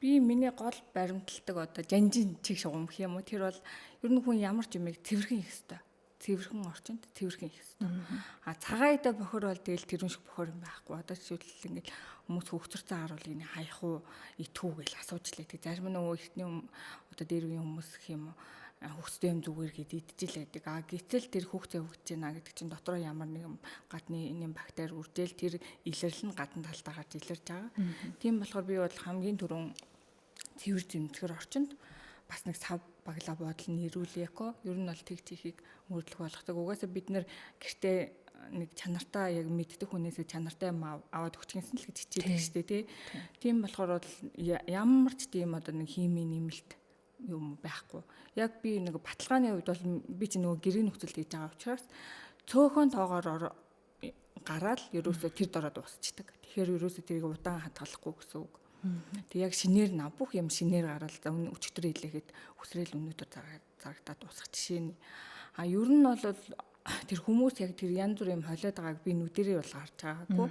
Би миний гол баримталдаг одоо жанжин чиг шугам гэх юм уу тэр бол ер нь хүн ямар ч юмыг цэвэрхэн хийх ёстой. Цэвэрхэн орчинд цэвэрхэн хийх ёстой. Цагаан идэ бохор бол тэгэл тэрэн шиг бохор юм байхгүй. Одоо жишээлбэл ингээд хүмүүс хөвгцөрцөн харуул энэ хаях уу итгүү гэж асууж лээ. Тэг зарим нөгөө ихний одоо дээр үеийн хүмүүс гэх юм уу хөвгцтэй юм зүгээр гээд идчихэл байдаг. Гэтэл тэр хөвгцөө хөвгөж байна гэдэг чинь дотроо ямар нэгэн гадны энэ бактери үржээл тэр илэрлэл нь гадна талдаа гарч илэрж байгаа. Тийм болохоор би бол хамгийн түрүүн цэвэр зэмтгэр орчинд бас нэг сав баглаа бодол нэрүүлээко. Ер нь бол тэг чихийг мөрдлөх болгодог. Угаасаа бид нэр гэртээ нэг чанартай яг мэддэг хүнээсээ чанартай юм аваад өгчихсэн л гэж хичээдэг шүү дээ тий. Тийм болохоор бол ямар ч тийм одоо нэг химийн нэмэлт юм байхгүй. Яг би нэг баталгааны үед бол би ч нөгөө гэрээ нөхцөлд хийж байгаа учраас цөөхөн тоогоор гараад ерөөсөө тэр дороо дуусчдаг. Тэгэхээр ерөөсөө тэрийг удаан хадгалахгүй гэсэн үг. Тэг яг шинээр нав бүх юм шинээр гараад за өчтөр хэлээхэд үсрээл өнөөдөр зарагдаад дуусах жишээ нь. Ер нь бол тэр хүмүүс яг тэр янз бүр юм холиод байгааг би нүдэрээ бол харж байгаагүй.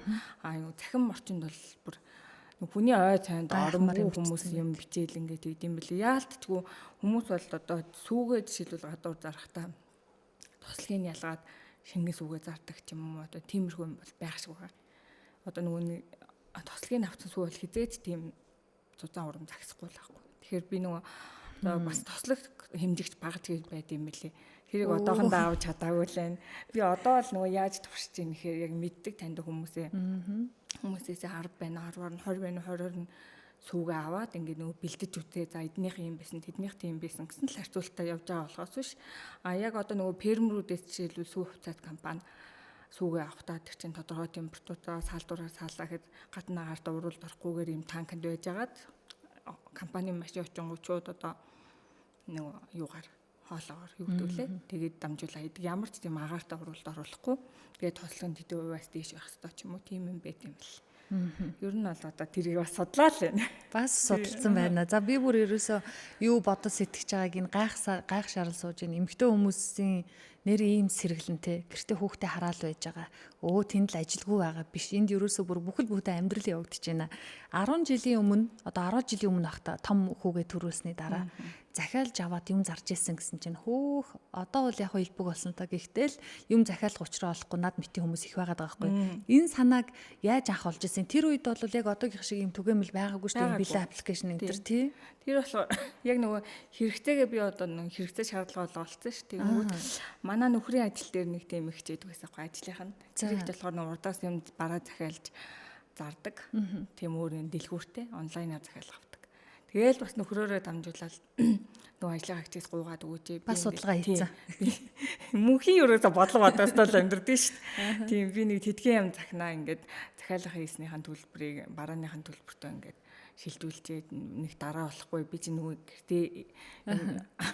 Юу захин орчинд бол бүр хүний ой цайнд оромгүй хүмүүс юм бичээл ингээд идэм бэлээ. Яалтчгүй хүмүүс бол одоо сүүгээ жишээлбэл гадуур зарахтаа туслахыг ялгаад шингэн сүүгээ зардаг ч юм уу одоо тиймэрхүү юм бол байх шиг байгаа. Одоо нөгөө нэг тослогийг авсан сүү бол хизээч тийм зузаан урам загсахгүй л байхгүй. тэгэхээр би нөгөө одоо бас тослог хэмжигч багж гэж байд юм бэлээ. Тэрийг одоохондоо авч чадаагүй л байна. Би одоо л нөгөө яаж туршиж ийн гэхээр яг мэддэг таньдаг хүмүүсээс 10 байна, 10-аар нь 20 байна, 20-оор нь сүүгээ аваад ингээд нөгөө бэлдэж үтээ. За эднийх юм байсан, тэднийх тийм байсан гэсэн л харьцуултаа явж байгаа болохоос биш. Яг одоо нөгөө фермерүүдээс жишээлбэл сүү хувьцаат компани сүүгээ авахтаа тэр чинь тодорхой температураар салдуураар саллахад гадна агаарт уруулд орохгүйгээр юм танкнд байжгаад компани машин очингууд одоо нөгөө юугаар хоолоогоор юу гэдэг лээ. Тэгээд дамжуулаа идэг. Ямар ч тийм агаарт уруулд оруулахгүй. Тэгээд тослогын төдөө уваас дээш байх хэрэгтэй ч юм уу. Тийм юм байт юм бэл. Ер нь бол одоо тэрийг бас судлаа л байна. Бас судалсан байна. За би бүр ерөөсөө юу бодож сэтгэж байгааг энэ гайх шарал сууж ин эмэгтэй хүмүүсийн нэр ийм сэргэлэнтэй гэртээ хүүхдээ хараал байж байгаа. Тэнд л ажилгүй байгаа биш. Энд ерөөсөө бүр бүхэл амьдрал явагдаж байна. 10 жилийн өмнө одоо 10 жилийн өмнө ахта том хүүгээ төрүүлсний дараа захиалж аваад юм зарж исэн гэсэн чинь хөөх одоо бол яг илбэг болсон та гэхдээ л юм захиалах учраа олохгүй над мэтийн хүмүүс их байгаад байгаа байхгүй. Энэ санааг яаж анх олж исэн? Тэр үед бол яг одоогийн шиг юм түгээмэл байгаагүй шүү дээ. Билээ аппликейшн энэ төр тий. Тэр болохоор яг нөгөө хэрэгцээгээ би одоо нэг хэрэгцээ шаардлага олцсон шүү. Тэгмүүд манай нөхрийн ажил дээр нэг тийм их чийдэг байсан байхгүй ажлынх нь. Тэр их болохоор нөгөө урдаас юм бараа захиалж зардаг. Тийм өөр дэлгүүртэй онлайнаар захиалах. Тэгээл бас нөхрөөрөө дамжуулаад нөгөө ажлын агчаас гуугаад өгөөч. Бас судалгаа хийцэн. Мөнхийн өрөөсө бодлого бодоостол амьдрдээ шүү дээ. Тийм би нэг тэдгийн юм захнаа ингээд захиалга хийснийхэн төлбөрийг барааныхын төлбөртөө ингээд шилжүүлчихэд нэг дараа болохгүй би чинь нөгөө гэртээ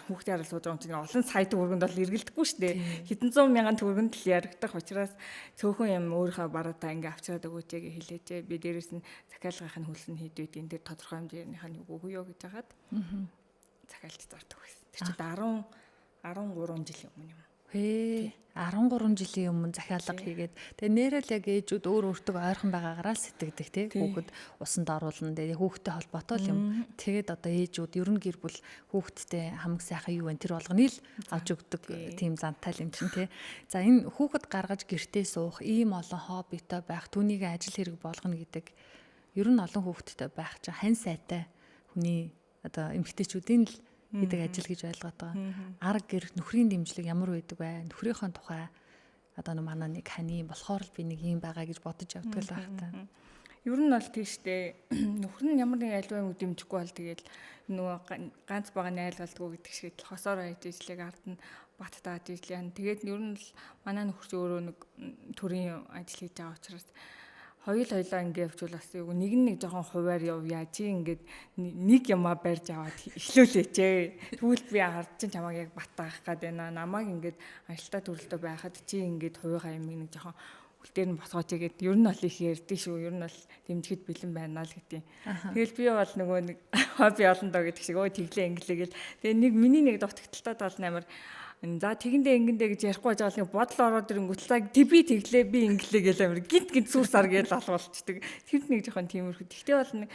хүүхдээ хараа сууж байгаа юм чинь олон сая төгрөгөнд бол эргэлдэхгүй шүү дээ. Хэдэн зуун мянган төгрөгөнд л ярагдах учраас цөөхөн юм өөрийнхөө бараатаа ингээ авчираад өгөөч гэж хэлээч. Би дээрээс нь захиалгын хөлс нь хийдвэд энэ дээр тодорхой хэмжээнийх нь өгөө юу гэж хагаад захиалж зардаг байсан. Тэр чинь 13 жилийн өмнө юм. 13 жилийн өмнө захиалга хийгээд тэгээ нэрэл яг ээжүүд өөр өөртөө ойрхон байгаагаараа сэтгэдэг тий хүүхэд усанд оруулна тэгээ хүүхдтэй холбоотой юм. Тэгээд одоо ээжүүд ер нь гэр бүл хүүхдтэй хамаг сайхан юу вэ тэр болгоны л авч өгдөг тийм зантай юм чинь тий. За энэ хүүхэд гаргаж гэртээ суух ийм олон хоббитой байх түүнийг ажил хэрэг болгоно гэдэг ер нь олон хүүхдтэй байх чинь хань сайтай хүний одоо эмэгтэйчүүдийн л гэдэг ажил гэж ойлгоод байгаа. Арга гэр нөхрийн дэмжлэг ямар байдаг вэ? Нөхрийнхөө тухай одоо манай нэг хани болохоор л би нэг юм байгаа гэж бодож явдаг л байх та. Ер нь бол тийштэй нөхөр нь ямар нэг альва юм дэмжихгүй бол тэгэл нөгөө ганц байгаа нь айлгалдгүй гэдэг шиг л хосоор хийж ижлэг ард нь бат тааж ижлээ. Тэгээд ер нь л манай нөхөрч өөрөө нэг төрийн ажил хийж байгаа учраас хоёулаа ингэ явуулаас нэг жоохон хуваар явъя чи ингээд нэг юмаа барьж аваад эхлүүлээч. Тэгвэл би харж чинь чамайг яг бат таах гээд байна. Намайг ингээд ажилтаа төрөлтөө байхад чи ингээд хувийнхаа юм нэг жоохон үлдээр нь босгооч гэгээд ер нь бол их ярьдээ шүү. Ер нь бол дэмжихэд бэлэн байна л гэдэг. Тэгэл би бол нөгөө нэг хобби олон доо гэдэг шиг тэглээ инглээ гэл. Тэгээ нэг миний нэг дутагдaltaй тал нээр за тэгэндээ ингэндээ гэж ярихгүй жаал нэг бодол ороод ирэнгүүт цаг би тэглээ би инглээ гэл амир гинт сүрсар гээл алуулчихдаг. Тэр нэг жоохон тиймэрхүү. Тэгтээ бол нэг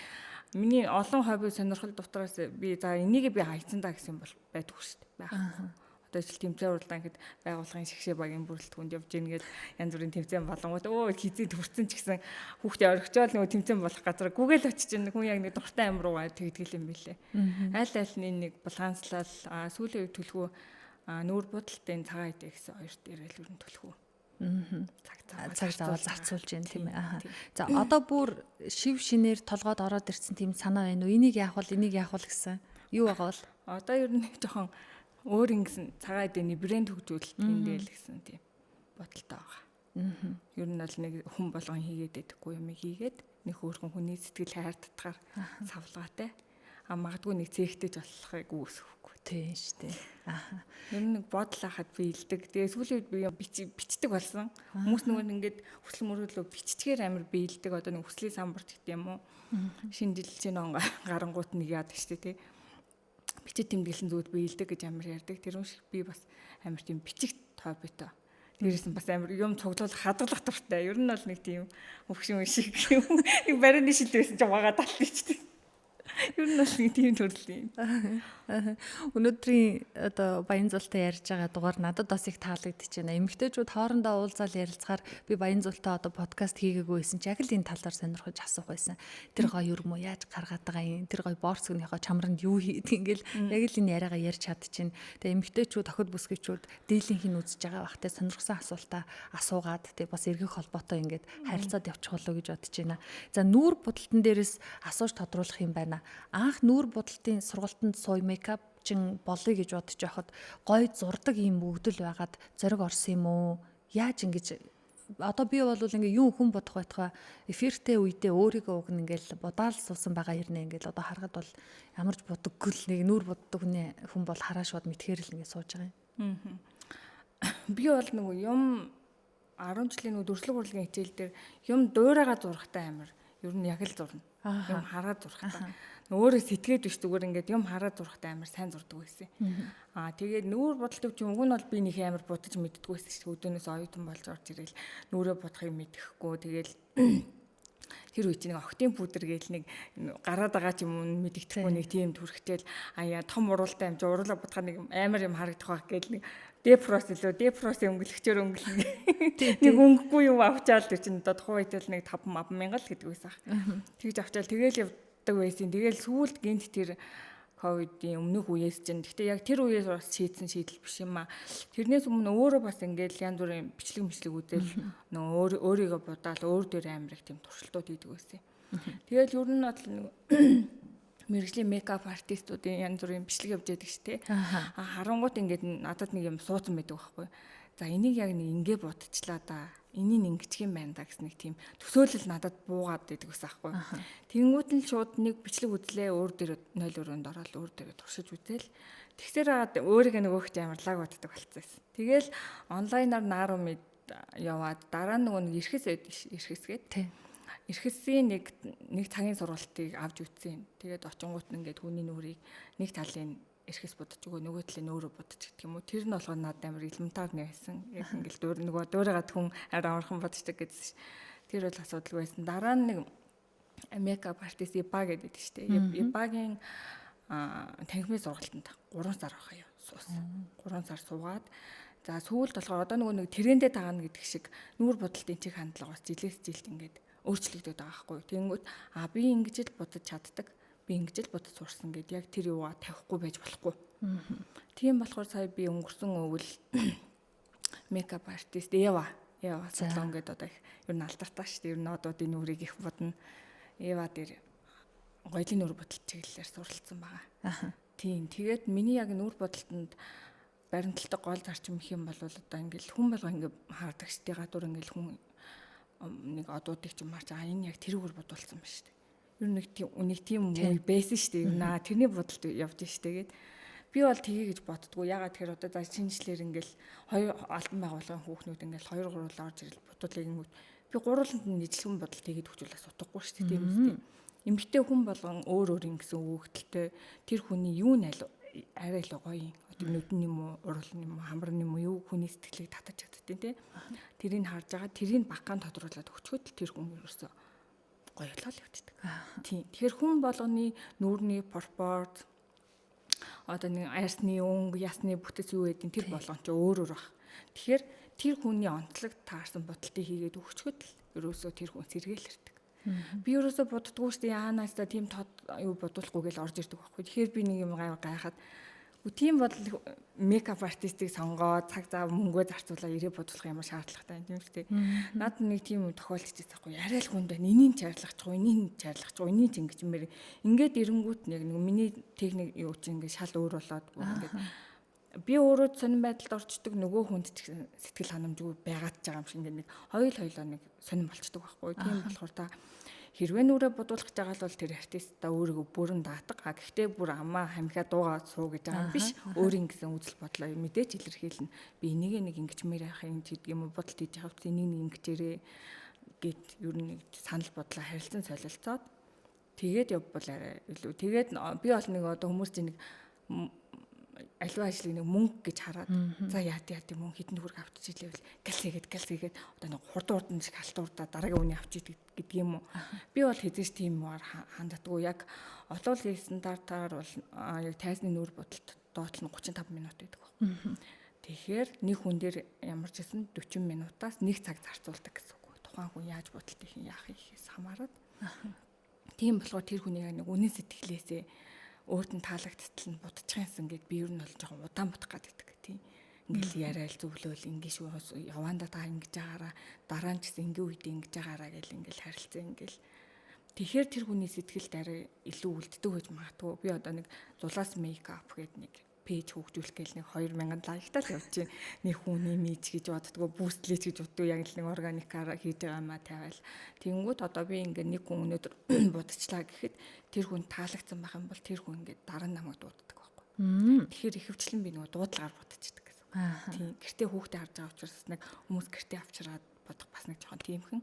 миний олон хобби сонирхол дотроос би за энийг би хайцсан да гэсэн бол байдгүй шүү дээ. Байхгүй. Одоо ижил тэмцээн уралдаан гэхэд байгууллагын шгшээ багийн бүрэлдэхүүнд явж ийн гээд янз бүрийн тэмцээн болонгууд хизээ төрсөн ч гэсэн хүүхдээ орхичоод нөгөө тэмцээн болох газар гүгээл очиж ин хүн яг нэг дуртай амир руугаа тэгдгэл юм билээ. Аль аль нэг баланслал сүүлийн үед төлхөө нүүр будалтын цагаан идэ гэсэн хоёрт ирээл өрн төлхөө. Цаг завал зарцуулж байна тийм ээ. За одоо бүр шив шинээр толгойд ороод ирсэн тийм санаа байна уу? Энийг яах вэ гэсэн. Юу байгаа бол? Одоо ер нь жоохон өөр ингэсэн цагаан идэний брэнд хөгжүүлэлт хийндэл гэсэн тийм бодолтой байгаа. Ер нь бол нэг хүн болгон хийгээд байдаггүй юм хийгээд нэг хөөрхөн хүний сэтгэл хайр татгаар савлгаатай. Магадгүй нэг цэгтэж болохыг үүсэхгүй. Тийм шүү дээ. Ер нь нэг бодол хахад биелдэг. Тэгээ сүүлийн үед би бичдэг болсон. Хүмүүс нөгөө ингээд хүсэл мөрөөдлөө биччихээр амир биелдэг. Одоо нэг хүслийн самбарт гэдэг юм уу? Шинэ жилийн он гарангуут нэг яадаг шүү дээ, тий. Бичиж тэмдэглэсэн зүуд биелдэг гэж амир ярьдаг. Тэр шиг би бас амир тийм бичих хоббитой. Тэрээс нь бас амир юм цуглуулах хадгалах дуртай. Ер нь бол нэг тийм өвгшин шиг юм. Нэг барины шил байсан ч угаагаад талчихдаг. Ер нь бол нэг тийм төрлийн. Өнөөдрийн одоо Баянзуултай ярьж байгаа дугаар надад бас их таалагдчихэж байна. Эмэгтэйчүүд хоорондоо уулзаал ярилцахаар би Баянзуултай одоо подкаст хийгээгүй байсан ч яг л энэ талаар сонирхож асуух байсан. Тэр гоё юр муу яаж гаргаад байгаа юм? Тэр гоё борцгийнхоо чамранд юу хийдэг ингээл яг л энэ яриагаа ярьж чадчихээн. Тэгээ эмэгтэйчүүд охид бүсгүйчүүд дийлийнх нь үзэж байгаа бахтай сонирхсан асуултаа асуугаад тэгээ бас эргэх холбоотой ингээд харилцаад явчих болоо гэж бодож байна. За нүүр будалтан дээрээс асууж тодруулах юм байна. Анх нүүр будалтын сургалтанд сууя мейкап чин болъё гэж бодож байхад гой зурдаг юм өгдөл байгаад зориг орсон юм уу? Яаж ингэж одоо би бол ингээ юу хүн бодох байтугай эфиртэй үедээ өөрийгөө уг нь ингээл будаал суусан байгаа хэрнээ ингээл одоо харахад бол ямарч будаггүй л нэг нүүр буддаг хүн бол хараашууд мэдхээр л ингээ сууж байгаа юм. Би бол нөгөө юм 10 жилийн нөгөө дөрслөг урлагийн хичээл дээр юм дуурайгаа зурхтай амар ер нь яг л зурна. Юм хараад зурхтай. Өөрөө сэтгээд биш зүгээр ингээд юм хараад зурхтай амар сайн зурдаг байсан. Тэгээд нүүр бодолтой ч юм уг нь бол би нэг амар будаж мэддэггүй байсан шүү. Өдөөнөөс оюутан болж орж ирэл нүрээ бодохыг мэдэхгүй. Тэгэл тэр үе чинь нэг октын пудр гээл нэг гараад байгаа ч юм уу мэддэхгүй нэг тийм төрхтэл аяа том уралтай юм чи уруулаа бодоход нэг амар юм харагдах байх гээл нэг Депрос өнгөлөгчөөр өнгөлнө. Нэг өнгөгүй юм авчаал тэр чинь одоо тухайн үед л нэг 5 мянга л гэдэг байсан. Тэгж авчаал тэгэл явдаг байсан. Тэгэл сүүлд гинт тэр ковидын өмнөх үеэс чинь гэхдээ яг тэр үеэс бас шийдсэн шийдэл биш юм аа. Тэрнээс өмнө өөрөө бас ингээл янз бүрийн бичлэг үзэл нөө өөрийгөө будаал өөр дээр амар их тийм туршилтууд хийдэг байсан. Тэгэл ер нь бол мэргэжлийн мейкап артистуудын янз бүрийн бичлэг явж байдаг шүү дээ. Харангуут ингээд надад нэг юм суудсан байдаг байхгүй. За энийг яг нэг ингээ бодчихлаа да. Энийг ингэчих юм байна да гэсэн нэг тийм төсөөлөл надад буугаад байдаг ус аахгүй. Тэнгүүд нь шууд нэг бичлэг үзлээ өөр дээр 0 өрөөнд ороод өөр дээр туршиж үзэл. Тэгсээр өөрийгөө нөгөөх ч амар лаг боддог болцсон байсан. Тэгэл онлайнаар нааруу мэд яваад дараа нөгөө нэг эрхэсгээд эрхэсийн нэг цагийн сургалтыг авч үтсэн. Тэгээд очингууд ингээд хүний нүрийг нэг талын эрхэс бодож өгөө нөгөө талын өөрөө бодож гэдэг юм уу. Тэр нь болгоо надад амар элементар нэг байсан. Яг ингээд нөгөө дуурайгаад хүн арай орхон боддог гэсэн. Тэр бол асуудалгүй байсан. Дараа нь нэг мейкап артист Ипа гэдэг шүү дээ. Ипагийн танхимын сургалтанд 3 сар авах юм суусан. 3 сар суугаад за сүүлд болохоор одоо нөгөө нэг трендээ тагна гэдэг шиг нүүр бодолтын чих хандлага бас жилээс жилд ингээд өөрчлөгдөд байгаа байхгүй. Тэнгүүд би ингэж л бодож чаддаг. Би ингэж л бодож сурсан гэд яг тэр юугаа тавихгүй байж болохгүй. Тийм болохоор сая би өнгөрсөн өвөл мейкап артист Ева Солон гэдэг одоо их ер нь алдартай шүү дээ. Ер нь одуудын нүрийг их бодно. Ева дээр гоёлын нүр бодолт чиглэлээр суралцсан байгаа. Тийм. Тэгээд миний яг нүр бодолтод баримталтай гол зарчим их юм бол одоо ингээл хүн болго ингээ хаардаг шүү дээ. Гадуур ингээл хүн нэг одуудыг ч юмарч энэ яг тэрүүгээр бодуулсан байна шүү дээ. Ер нь нэг тийм үе байсан шүү дээ. Наа тэрний бодолд явж штэ гээд би бол тгий гэж боддгоо. Ягаад тэгэхээр одоо за шинжлэлээр ингээл хоёр албан байгууллагын хүүхнүүд ингээл 2 3 орж ирэл бодуулыг ингүүд би гурвууланд нь нийтлэгэн бодолт хийгээд хүчүүлээс утгагүй шүү дээ. Тийм үстэй. Эмэгтэй хүн болгон өөр ингэсэн өгөгдөлтэй тэр хүний юу нь арай л гоё юм. Одоо нүдэн юм уу, урал юм уу, хамар юм уу юу хүний сэтгэлийг татаж чаддیں۔ Тэ. Тэрийг харж байгаа, тэрийг багаан тодруулаад өчгөд тэр хүн ерөөсөө гоёлол явчихдаг. Тийм. Тэгэхээр хүн болгоны нүрийн пропорц одоо нэг арьсны өнгө, ясны бүтэц юу гэдэг тэр болгон ч өөр баг. Тэгэхээр тэр хүний онцлог таарсан бодолтыг хийгээд өчгөд л ерөөсөө тэр хүн сэргээлэрдэг. Би ерөөсөө боддгоо шүү дээ яанаас та тийм тод юу бодуулахгүй гэж орж ирдэг байхгүй. Тэгэхээр би нэг юм гайхаад тийм бодол мейкап артистыг сонгоод цаг зав мөнгөө зарцуулаад ирээ бодлох ямар шаардлагатай юм тийм үү. Наад нэг тийм тохиолдож байгаа байхгүй. Арай л хүн байна. Энийг чарлагчгүй, энийг чарлагчгүй, энийг ингэж мэр. Ингээд эрэнгүүт нэг миний техник юу чи ингээд шал өөр болоод ингээд би өөрөө сонирн байдалд орчдөг нөгөө хүнд сэтгэл ханамжгүй байгаад байгаа юм шиг ингээд нэг хоёулаа нэг сонирн болчдөг байхгүй. Тийм болохоор та хэрвээ нүрээ бодуулах жагаал бол тэр артистаа өөрийгөө бүрэн даатга. Гэхдээ бүр амаа хамхиа дуугаа суу гэж байгаа биш. Өөрийн гэсэн үзэл бодлоо мэдээж илэрхийлнэ. Би энийг нэг ингэчмээр яах юм гэдэг юм бодолт хийж байгаа хэвчээ энийг нэг ингэчээрээ гэд ер нь санал бодлоо харилцан солилцоод тэгээд явбал арай илүү. Тэгээд би бол нэг одоо хүмүүс чинь нэг аливаа ажлыг нэг мөнгө гэж хараад за яа мөнгө хэдэн төгрөг авчиж иléвэл галс хийгээд одоо нэг хурдан шиг халтуурдаа дараагийн үний авчиж гэдэг юм уу. Би бол хэзээ ч тиймээр ханддаггүй. Яг олол хийх стандартаар бол яг тайзны нүүр бодолд доотлол нь 35 минут байдаг байна. Тэгэхээр нэг хүн дээр ямар ч гэсэн 40 минутаас 1 цаг зарцуулдаг гэсэн үг. Тухайн хүн яаж бодолтой хин яах ихээс хамаарат. Тийм болохоор тэр хүний нэг үнэн сэтгэлээсээ өөрт нь таалагдтал нь будчихсан гэд би ер нь бол жоохон удаан бодох гэдэг тийм. Ингээл яриад зөвлөөл ингээд шүү яванда та ингэж байгаараа дараа нь ч гэсэн ингээ үед ингэж байгаараа гэл ингээл харилцаа ингээл. Тэгэхээр тэр хүний сэтгэлд арай илүү үлддэг гэж магадгүй. Би одоо нэг зулаас мейкап гэдэг нэг пэйж хөгжүүлэх гээл нэг 2000 лайктай л явж байна. Нэг хүний мэж гэж боддгоо бүүстлээч гэж боддог яг л нэг органикаар хийж байгаа маа тавиал. Тэнгүүд одоо би ингээд нэг хүн өнөдөр будчлаа гэхэд тэр хүн таалагдсан байх юм бол тэр хүн ингээд дараа нь намайг дууддаг байхгүй. Тэгэхээр ихэвчлэн би нэг дуудлагаар будчихдаг гэсэн. Тийм гэртээ хүүхдээ харж байгаа учраас нэг хүмүүс гэртээ авчираад бодох бас нэг жоохон тиймхэн.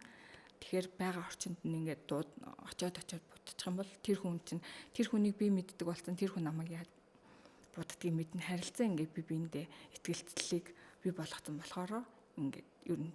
Тэгэхээр байгаа орчинд нь ингээд очиод будчих юм бол тэр хүн чинь тэр хүнийг би мэддэг болсон тэр хүн намайг яаж буддгийг мэднэ харилцаа ингээд би биэндээ итгэлцлийг би болгоцсон болохоор ингээд ер нь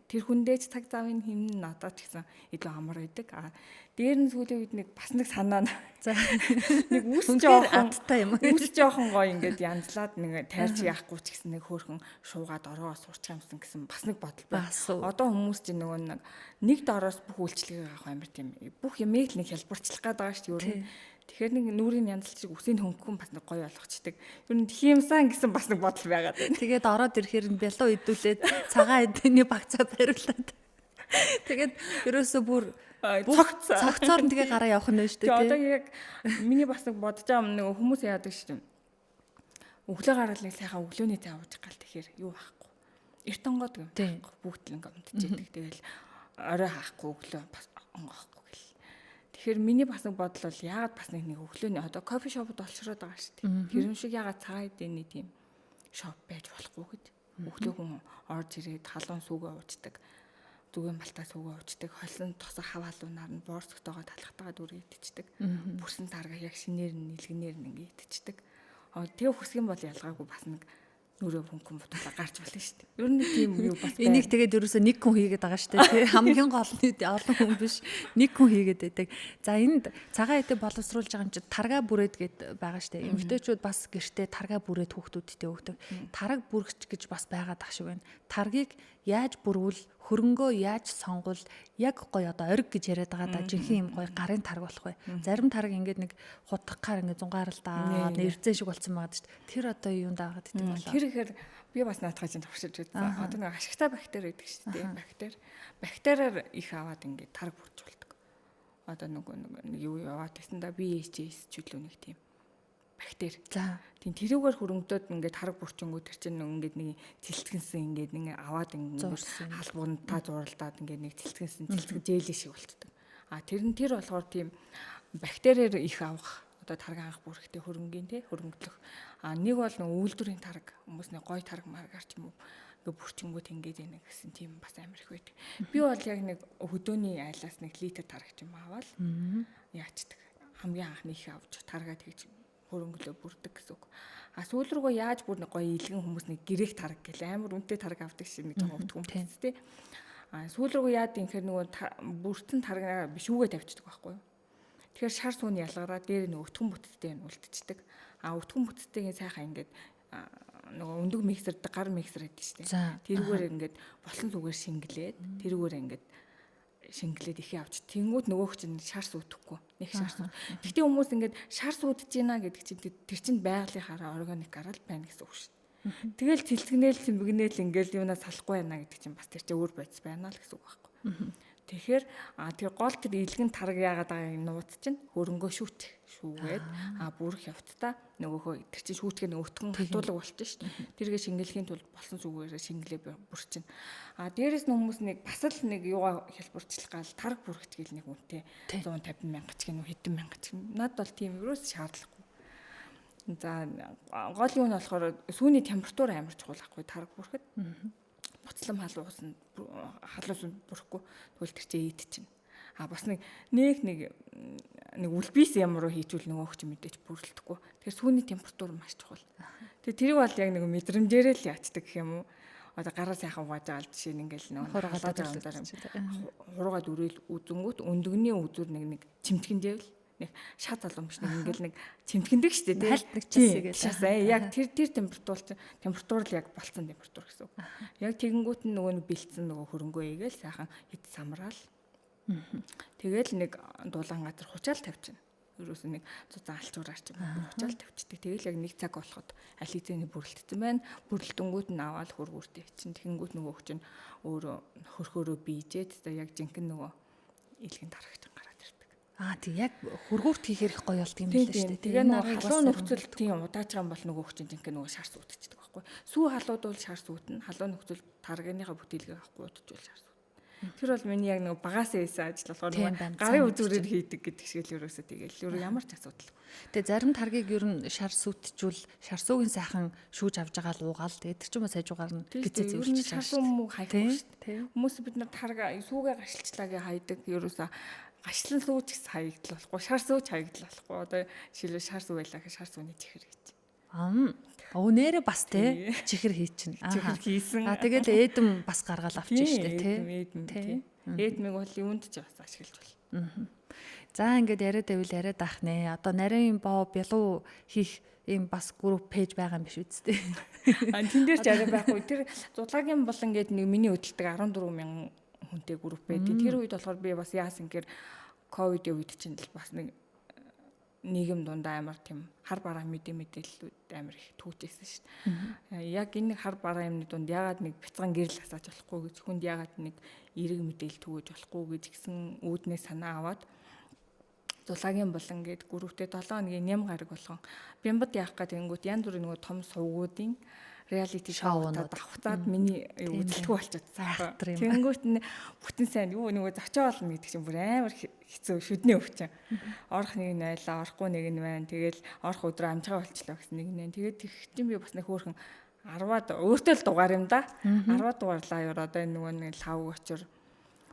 тэр хүндээж цаг завын хэмнэн надад ч гэсэн илүү амар байдаг. Дээр нь сүүлийн үед нэг бас нэг санаа нэг үс жоохон адтай юм. Үс жоохон гоё ингээд янзлаад нэг тайрч яахгүй ч гэсэн нэг хөөрхөн шуугаад ороо сурчих юмсан гэсэн бас нэг бодол байна. Одоо хүмүүс чинь нөгөө нэг дороос бүх үйлчлэгийг авах амар тийм бүх ямыг л нэг хялбарчлах гээд байгаа шүү дээ ер нь. Тэгэхээр нэг нүрийн янзлчиг үсийн хөнгөн бас нэг гоё болгочдөг. Ер нь хиймсэн гэсэн бас нэг бодол байгаад байна. Тэгээд ороод ирэхээр нь бялуу идүүлээд цагаан эдний багцаа бариулаад. Тэгээд ерөөсөө бүр цогцоор нь тэгээ гараа явах нь шүү дээ. Одоо яг миний бас нэг бодож байгаа нэг хүмүүс яадаг шүү дээ. Өглөө гаргалыг сайхан өглөөний цай ууж гал тэгэхээр юу хаахгүй. Эрт онгоод юм. Бүгд л ингээд унтчихэдэг. Тэгэл орой хаахгүй өглөө бас онгоохгүй. Тэгэхээр миний бас нэг бодол бол яагаад бас нэг өглөөний одоо кофе шопд олшроод байгаа шүү дээ. Тэр юм шиг яагаад цагаан эдний тийм шоп байж болохгүй гэд. Өглөө хүн орж ирээд халуун сүгөө уучдаг. Зүгэн балтаа сүгөө уучдаг. Холсон тосоо хаваалуунаар нь борсготойгоо талхтагаа дүр идчихдэг. Бүрсэн тарга яг шинээр нь нэлгэнээр нь ингээд идчихдэг. Тэгээ хүсэх юм бол ялгаагүй бас нэг нүрээ хөнгөн бодлоо гарч болно шүү дээ. Ер нь тийм юу бас байна. Энийг тэгээд ерөөсөө нэг хүн хийгээд байгаа шүү дээ. Хамгийн гол нь олон хүн биш нэг хүн хийгээд байдаг. За энд цагаан эдээ боловсруулж байгаа юм чи тарга бүрээд гээд байгаа шүү дээ. Эмэгтэйчүүд бас гэртээ тарга бүрээд хүүхдүүдтэй өгдөг. Тарга бүргч гэж бас байгаад ах шиг байна. Таргийг яаж бүрвэл хөрөнгөө яаж сонгол яг гоё одоо ориг гэж яриад байгаа да жинхэнэ юм гоё гарын тарг болох бай. Зарим тарг ингээд нэг хутгахаар ингээд зунгааралдаа нэрзэн шиг болцсон байгаа шүү дээ. Тэр одоо юунд аагаад гэдэг болоо. Тэр ихээр би бас наадхаа чинь туршиж үзсэн. Одоо нэг ашигтай бактери гэдэг шүү дээ. Бактериар их аваад ингээд тарг бүрж болдог. Одоо нэг юу яваад гэсэн да BHS ч үлээ нэг тийм бактери. За. Тийм тэрүүгээр хөрөнгөдөд ингээд тарг бүрчингүү тэр чинь ингээд нэг цэлтгэнсэн ингээд нэг аваад ингээд халбуунтаа зуралдаад ингээд нэг цэлтгэн зээлээ шиг болтдог. Тэр болохоор тийм бактериэр их авах одоо тарг анх бүрхтэй хөрөнгөний те хөрөнгөлөх. Нэг бол нэг үйлдвэрийн тарг хүмүүс нэг гой тарг маргаар ч юм уу ингээд бүрчингүүд ингээд байна гэсэн тийм бас амар их байдаг. Би бол яг нэг хөдөөний айлаас нэг литр тарг ч юм аваад яачдаг. Хамгийн анхны их авч таргаад хийж хөрөнгөлөө бүрдэг гэсэн үг. Сүүл рүүгээ яаж бүр нэг гоё илгэн хүмүүс нэг гэрэх тарг гэл амар үнэтэй тарг авдаг шиг нэг жоохон утга хүмүүс тий. Сүүл рүүгээ яад юм хэр нөгөө бүрдсэн таргаа бишүүгээ тавьчихдаг байхгүй юу. Тэгэхээр шар сууны ялгараа дээр нөгөө өтгөн бүтцтэй нь үлдчихдэг. Өтгөн бүтцтэйгээ сайхан ингээд нөгөө өндөг миксер гар миксер гэдэг шүү дээ. Тэрүүгээр ингээд болсон зүгээр шингэлээд тэрүүгээр ингээд шингэлээд ихе авч тэнгууд нөгөөх чинь шар сүйтгэхгүй нэг шар сууд. Гэхдээ хүмүүс ингээд шар сүйдэж байна гэдэг чинь тэр чинь байгалийнхаараа органик гараад байна гэсэн үг шүү дээ. Тэгэл цэлтгэнээл цэмбэгнээл ингээд юунаас салахгүй байна гэдэг чинь бас тэр чинь өөр байц байна л гэсэн үг байхгүй. Тэгэхээр тэр гол тэр илгэн тарг яагаад байгаа юм нууц чинь хөрөнгөө шүүгээд бүрэх явцдаа нөгөөхөө тэр чинь шүүтгэх нэг өтгөн хатуулга болчих шүү дээ. Тэргээ шингэлэхийн тулд болсон зүгээрээ шингэлээ бүрчин. Дээрээс нь хүмүүс нэг бас л нэг юугаа хялбарчлах гал тарг бүрхч гэл нэг үнэтэй 150 мянга ч гэнэ хэдэн мянга ч гэнэ. Над бол тийм ерөөс шаардлагагүй. За гол юу нь болохоор сүүний температур амар чухал ахгүй тарг бүрхэд. Буцлам халуус нь бүрхгүй тэгвэл тэр чинь ийд чинь. Бас нэг үлбис ямар хийжүүл нөгөө хч мэдээж бүрэлдэхгүй. Тэгэхээр сүүний температур маш чухал. Тэгээ тэрийг бол яг нэг мэдрэмжээрээ л яатдаг гэх юм уу. Одоо гараа сайхан угааж байгаа жишээ нь ингээл нэг хуруугаад өрөөл үзэнгүүт өндөгний үзүр нэг чимтгэндээвэл нэг шат залуу биш нэг чимтгэндэг шүү дээ. Хальт нэг чисээ гээл. Яг тэр температур л яг болцсон температур гэсэн үг. Яг тэгэнгүүт нь нөгөө бэлдсэн нөгөө хөрөнгөө игээл сайхан хэд самраал. Тэгэл нэг дулаан газар хучаал тавьчихна. Ерөөсөө нэг зузаан алчуураар ч юм уу хучаал тавьчихдаг. Тэгэл яг нэг цаг болоход аль хэзээний бүрэлдсэн байна. Бүрэлдэнгүүд нь аваад хөргүүртэй чинь тэгэнгүүт нөгөө хч нь өөрөө хөрхөөрөө биежээд яг жинхэнэ нөгөө илгэнд харагч гараад ирдэг. Тэг яг хөргүүрт хийхээр их гоё болт юм байна шүү дээ. Тэгээ нөгөө халуун нөхцөл тийм удааж байгаа юм бол нөгөө хч жинхэнэ нөгөө шар сүйдчихдэг байхгүй. Сүү халууд бол шар сүйдэн, халуун нөхцөл тарганыхаа бүтээлгээ авахгүй удажвал шар. Тэр бол миний яг нэг багасаа хийсэн ажил болохоор нэг гарын үзүүрээр хийдэг гэдэг шиг л ерөөсөө тэгэл ямар ч асуудал. Тэгээ зарим таргийг ер нь шар сүтжүүл шар суугийн сайхан шүүж авж байгаа л уугаал тэгээ тэр ч юм уу сайжуугаар нь гизээ зэвэрч шар суу муу хайхгүй шүү дээ. Хүмүүс бид нар тарга сүүгээ гашилчлагыг хайдаг ерөөсөө гашлан сууч гэсэн хаягдл болохгүй шар сууч хаягдл болохгүй одоо жишээлбэл шар суу байлаа гэхэд шар сууны чихэр гэж. Нэрээ бас те чихэр хийчихнэ. Чихэр хийсэн. Тэгэл ээдэм бас гаргаал авчих штэ те. Ээдмиг бол юунд ч бас ашиглаж болно. За ингээд яриад байвал яриад ах нэ. Одоо нарийн боо бялуу хийх ийм бас групп пэйж байгаа юм биш үсттэй. Тэн дээр ч арай байхгүй. Тэр зулагийн бол ингээд нэг миний хөдөлдөг 14,000 хүнтэй групп байдаг. Тэр үед болохоор би бас яасан гэхээр ковидын үед чинь л бас нэг нийгэм дундаа амар тийм хар бараа мэдээллүүд амар их түүжсэн шүү дээ. Яг энэ хар бараа юмны дунд ягаад нэг бяцхан гэрэл асааж болохгүй гэж хүнд ягаад нэг эерэг мэдээлэл түгэж болохгүй гэж гисэн үүднээ санаа аваад зулагийн болон гээд групптэй 7 хоногийн ням гараг болгон бямбад яах гэдэг тэнгүүт янз бүрийн нөгөө том сувгуудын реалити шоунууд давхцаад миний үзэлтгүй болчиход цаах. Тэнгүүт бүтэн сайн нөгөө зочоо болно гэдэг чинь бүр амар хэцүү шүдний өвчин. Орох нэг нь байлаа, орохгүй нэг нь байна. Тэгэл орох өдрөө амжгаа болчлоо гэсэн нэг нь. Тэгээд тэг чинь би бас нэг хөөрхөн 10-аад өөртөө л дугаар юм да. 10-аад дугаарлаа ёо одоо энэ нөгөө нэг лав очор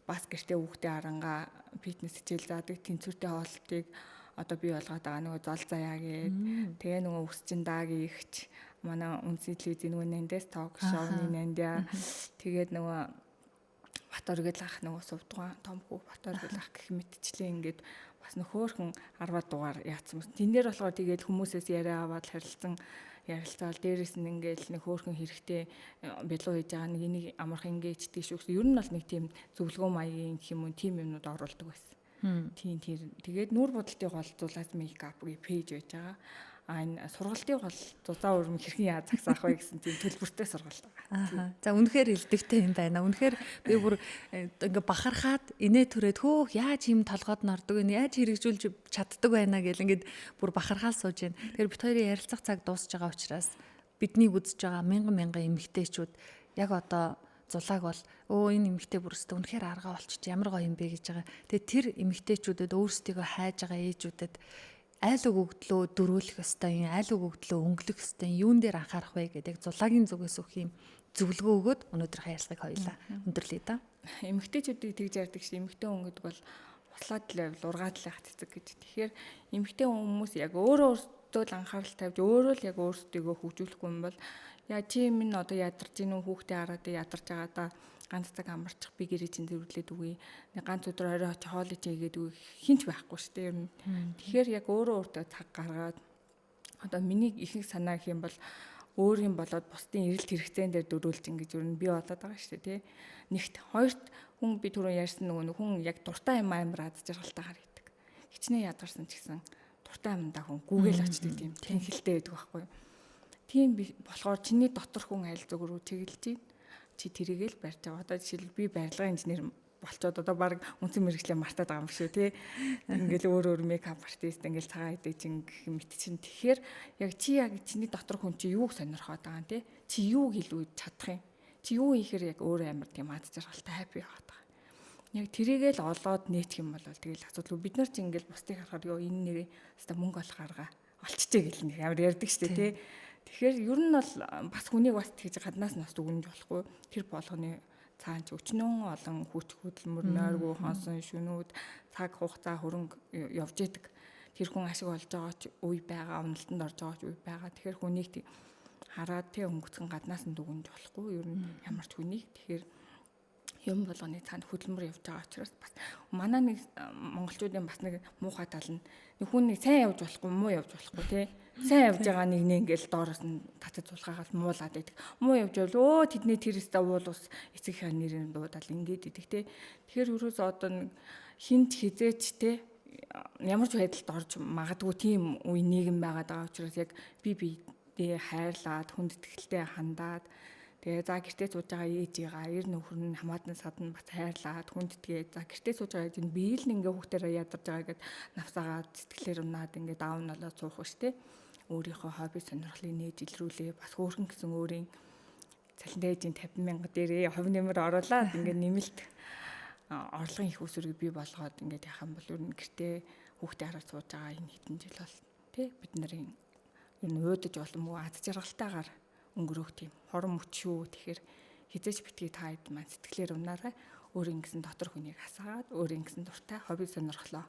бас гэртээ хүүхдээ харангаа фитнес хичээл заадаг тэнцвэртэй хоолтыг одоо би болгоод байгаа нөгөө зол заяа гээд тэгээ нөгөө өсчин даа гихч манай үндэсний телевизийн нөгөө Нандес ток шоуны Нандя тэгээд нөгөө Батөргөл ах нөгөө сувдгаа томхүү Батөргөл ах гэх мэтчлээ ингээд бас нөхөөрхөн 10 дугаар яатсан юм. Тэн дээр болохоор тэгээд хүмүүсээс яриа аваад харилцан ярилцаал дээрээс нь ингээд нэг хөөрхөн хэрэгтэй бэлуу хийж байгаа нэг энийг амархан ингээд ичдэг шүү. Ер нь бол нэг тийм зөвлөгөө маягийн гэх юм уу тийм юмнууд оруулдаг байсан. Тийм тэгээд нүүр бодолтыг голцуулаад мейкапгийн пэйж байж байгаа. Энэ сургалтыг бол зузаан өрөм хэрхэн яаж загсаах вэ гэсэн тийм төлбөртэй сургалт байгаа. За үнэхээр элдвтэй юм байна. Үнэхээр би бүр ингээ бахархаад инээ түрээд хөөх яаж юм толгойд нордог вэ? Яаж хэрэгжүүлж чаддаг байна гэл ингээд бүр бахархаал сууж байна. Тэгэхээр бид хоёрын ярилцах цаг дуусж байгаа учраас бидний үзэж байгаа мянган эмэгтэйчүүд яг одоо зулааг бол энэ эмэгтэй бүрстэ үнэхээр аргаа болчих ямар гоё юм бэ гэж байгаа. Тэгээ тэр эмэгтэйчүүдэд өөрсдийгөө хайж байгаа ээжүүдэд айл өгөгдлөө дөрүүлэх ёстой юм, айл өгөгдлөө өнгөлөх ёстой юм, юун дээр анхаарах вэ гэдэг зулагийн зүгээс өгөх юм зөвлөгөө өгөөд өнөөдрийн ярилцлагыг хоёулаа өндөрлөе да. Эмэгтэйчүүдийг тэгж ярьдаг шээ эмэгтэй хүн гэдэг бол услаад левел ургаад л хатцдаг гэж. Тэгэхээр эмэгтэй хүмүүс яг өөртөө л анхаарал тавьж өөрөө л яг өөрсдийгөө хөгжүүлэхгүй юм бол яа чи минь одоо ядарч гин үү хүүхдээ хараад ядарч байгаа да ганц цаг амарчих би гэрээ чинь зөрүүлээд үгүй нэг ганц өдөр орой очи хоол ичээгээд үгүй хинч байхгүй шүү дээ ер нь. Тэгэхээр яг өөртөө цаг гаргаад одоо миний ихэнх санаа гэх юм бол өөрийн болоод бусдын эрэлт хэрэгцээн дээр дөрүүлж ингэж ер нь би болоод байгаа шүү дээ тий. Нэгт хоёрт хүн би түрүү ярьсан нөгөө хүн яг дуртай юм амираад жаргалтайгаар хийдэг. Хичнээн ядарсан ч гэсэн дуртай юмдаа хүн гүгээл очдөг тийм тэнхэлтэй байдаг байхгүй юу. Тийм болохоор чиний дотор хүн айл зүг рүү чиглэж байна. Чи тэрийгэл барьж байгаа. Одоо жишээл би барилгын инженер болчоод одоо баг үнсэн мэрэгчлээ мартаад байгаа юм шүү тий. Ингээл өөр мейкап артист ингээл цагаан идэг чин гэх мэт чин. Тэгэхээр яг чи яг чиний дотор хүн чи юуг сонирхоод байгаа юм тий. Чи юуг илүү чадах юм. Чи юу хийхээр яг өөр амар тийм ад жаргалтай хаппи яваад байгаа. Яг тэрийгэл олоод нээчих юм бол тэгэл асуудал. Бид нар чи ингээл бусдыг харахаар ёо энэ нэрээ хэвээр мөнгө олох арга олчжээ гэл нэг амар ярьдаг шүү дээ тий. Тэгэхээр ер нь бол бас хүнийг бас тэгж гаднаас нь бас дүгнэж болохгүй тэр болгоны цаан ч өчнөн олон хүч хөдөлмөр, нойргүй хонсон шөнүүд цаг хугацаа хөрөнгө явж идэг. Тэр хүн ашиг олж байгаа ч үе байгаа, уналтанд орж байгаа ч үе байгаа. Тэгэхээр хүнийг хараад тэг өнгөцгөн гаднаас нь дүгнж болохгүй. Ер нь ямар ч хүнийг тэгэхээр юм болгоны цаанд хөдөлмөр явж байгаа учраас бас манай нэг монголчуудын бас нэг муухай тал нь хүн нэг сайн явж болохгүй, муу явж болохгүй тий. Сайн явж байгаа нэг ингээл доороос нь татаж зулгаагаад муулаад байдаг. Муу явж бол тэдний тэрээсээ уул ус эцэгхийн нэрээр дуудаад ингээд идэг тий. Тэгэхээр өрөөс одоо нэг хинт хизээч тий ямар ч байдалд орж магадгүй тийм үе нийгэм байгаад байгаа учраас яг биедээ хайрлаад хүнд итгэлтэй хандаад тэгээ за гэртээ сууж байгаа ээжигаа эр нөхөр нь хамаатан садна бас хайрлаад хүнд итгээ за гэртээ сууж байгаа чинь бие л ингээ хүүхдээрээ ядарч байгаа гэд навсаагаад сэтгэлээр унаад ингээ даав нь болоод суух ш тэ өөрийнхөө хобби сонирхлыг нээж илрүүлээ бас хөөрхөн гэсэн өөрийн цалинтай ээжийн 50,000 дээрээ хувь нэмэр оруулаад ингээ нэмэлт орлогын их усрыг бий болгоод ингээ яхах юм бол ер нь гэртээ хүүхдээ хараад сууж байгаа энэ хэдэн жил бол тэ бид нарын ер нь өөдөж боломгүй ад жаргалтайгаар өнгөрөх тийм хорон мөч шүү. Тэгэхээр хизээч битгий та хэд маань сэтгэлээр унаарай. Өөрийн гэсэн дотор хүнийг хасаад, өөрийн гэсэн дуртай хобби сонирхлоо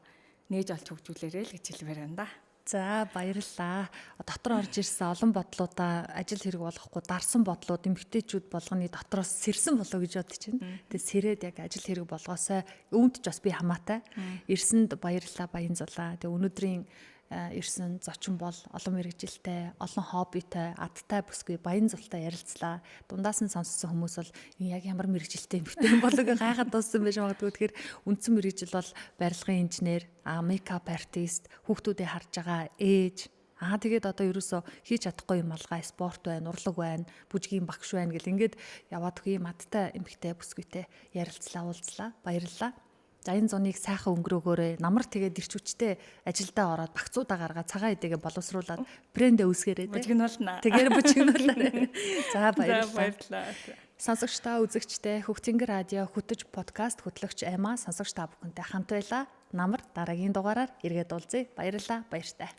нээж олж хөгжүүлээрэй л гэж хэлмээр байна да. За баярлалаа. Дотор орж ирсэн олон бодлуудаа ажил хэрэг болгохгүй дарсан бодлууд эмгтээчүүд болгоны дотроос сэрсэн болоо гэж бодож байна. Тэгээ сэрээд яг ажил хэрэг болгоосоо өвөнд ч бас би хамаатай. Ирсэнд баярлалаа Баянзулаа. Тэгээ өнөөдрийн ирсэн зочин бол олон мэргэжилтэй, олон хоббитой, адтай бүсгүй Баянзултай ярилцлаа. Дундаас нь сонссон хүмүүс бол яг ямар мэргэжилтэй эмэгтэй болог гайхаад дууссан байж магадгүй. Тэгэхээр үндсэн мэргэжил бол барилгын инженер, мейкап артист, хүүхдүүдээ харж байгаа ээж. Тэгээд одоо ерөөсө хийж чадахгүй юм алгаа спорт байна, урлаг байна, бүжгийн багш байна гэл ингээд яваад хөө юм адтай эмэгтэй бүсгүйтэй ярилцлаа, уулзлаа. Баярлалаа. За энэ зуныг сайхан өнгөрөөгөөрэй. Намар тэгээд ирч хүчтэй ажилдаа ороод багцуудаа гаргаад цагаан эдэгээ боловсруулад брэндээ үүсгээрэй. Бүжигнүүлнэ. Тэгээд бүжигнүүлнэ. За баярлалаа. Баярлалаа. Сонсогчдаа, үзэгчдээ Хөгжингэр радио хөтөж подкаст хөтлөгч Аймаа сонсогч та бүхэнтэй хамт байлаа. Намар дараагийн дугаараар эргээд уулзъя. Баярлалаа. Баяртай.